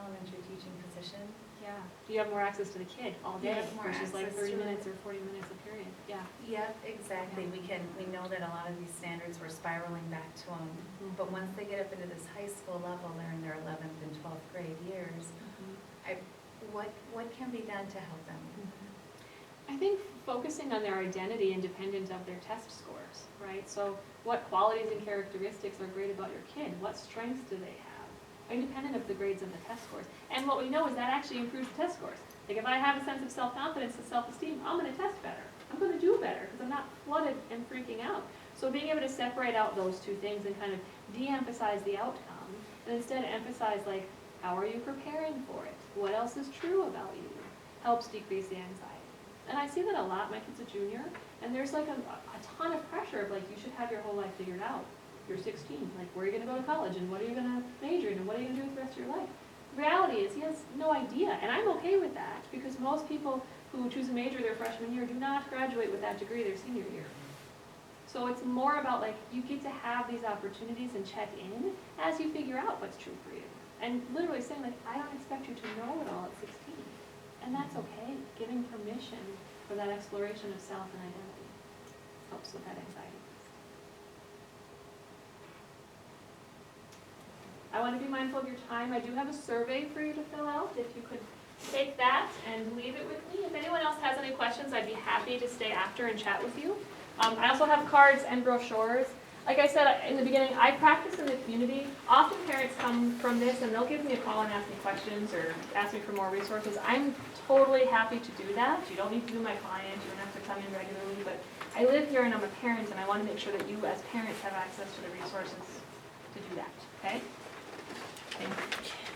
elementary teaching position. Yeah. You have more access to the kid all You day have more versus like access 30 to minutes or 40 minutes a period. Yeah. Yep, exactly. We know that a lot of these standards were spiraling back to them, but once they get up into this high school level, they're in their 11th and 12th grade years. What can be done to help them? I think focusing on their identity independent of their test scores, right? So what qualities and characteristics are great about your kid? What strengths do they have? Independent of the grades and the test scores. And what we know is that actually improves the test scores. Like if I have a sense of self-confidence and self-esteem, I'm going to test better. I'm going to do better because I'm not flooded and freaking out. So being able to separate out those two things and kind of de-emphasize the outcome and instead emphasize like, how are you preparing for it? What else is true about you? Helps decrease the anxiety. And I see that a lot. My kid's a junior, and there's like a ton of pressure of like, you should have your whole life figured out. You're 16, like where are you going to go to college and what are you going to major in and what are you going to do with the rest of your life? The reality is he has no idea, and I'm okay with that because most people who choose a major their freshman year do not graduate with that degree their senior year. So it's more about like, you get to have these opportunities and check in as you figure out what's true for you. And literally saying like, I don't expect you to know it all at 16. And that's okay. Giving permission for that exploration of self and identity helps with that anxiety. I want to be mindful of your time. I do have a survey for you to fill out. If you could take that and leave it with me. If anyone else has any questions, I'd be happy to stay after and chat with you. I also have cards and brochures. Like I said in the beginning, I practice in the community. Often parents come from this and they'll give me a call and ask me questions or ask me for more resources. I'm totally happy to do that. You don't need to be my client. You don't have to come in regularly. But I live here and I'm a parent and I want to make sure that you as parents have access to the resources to do that. Okay? Thank you.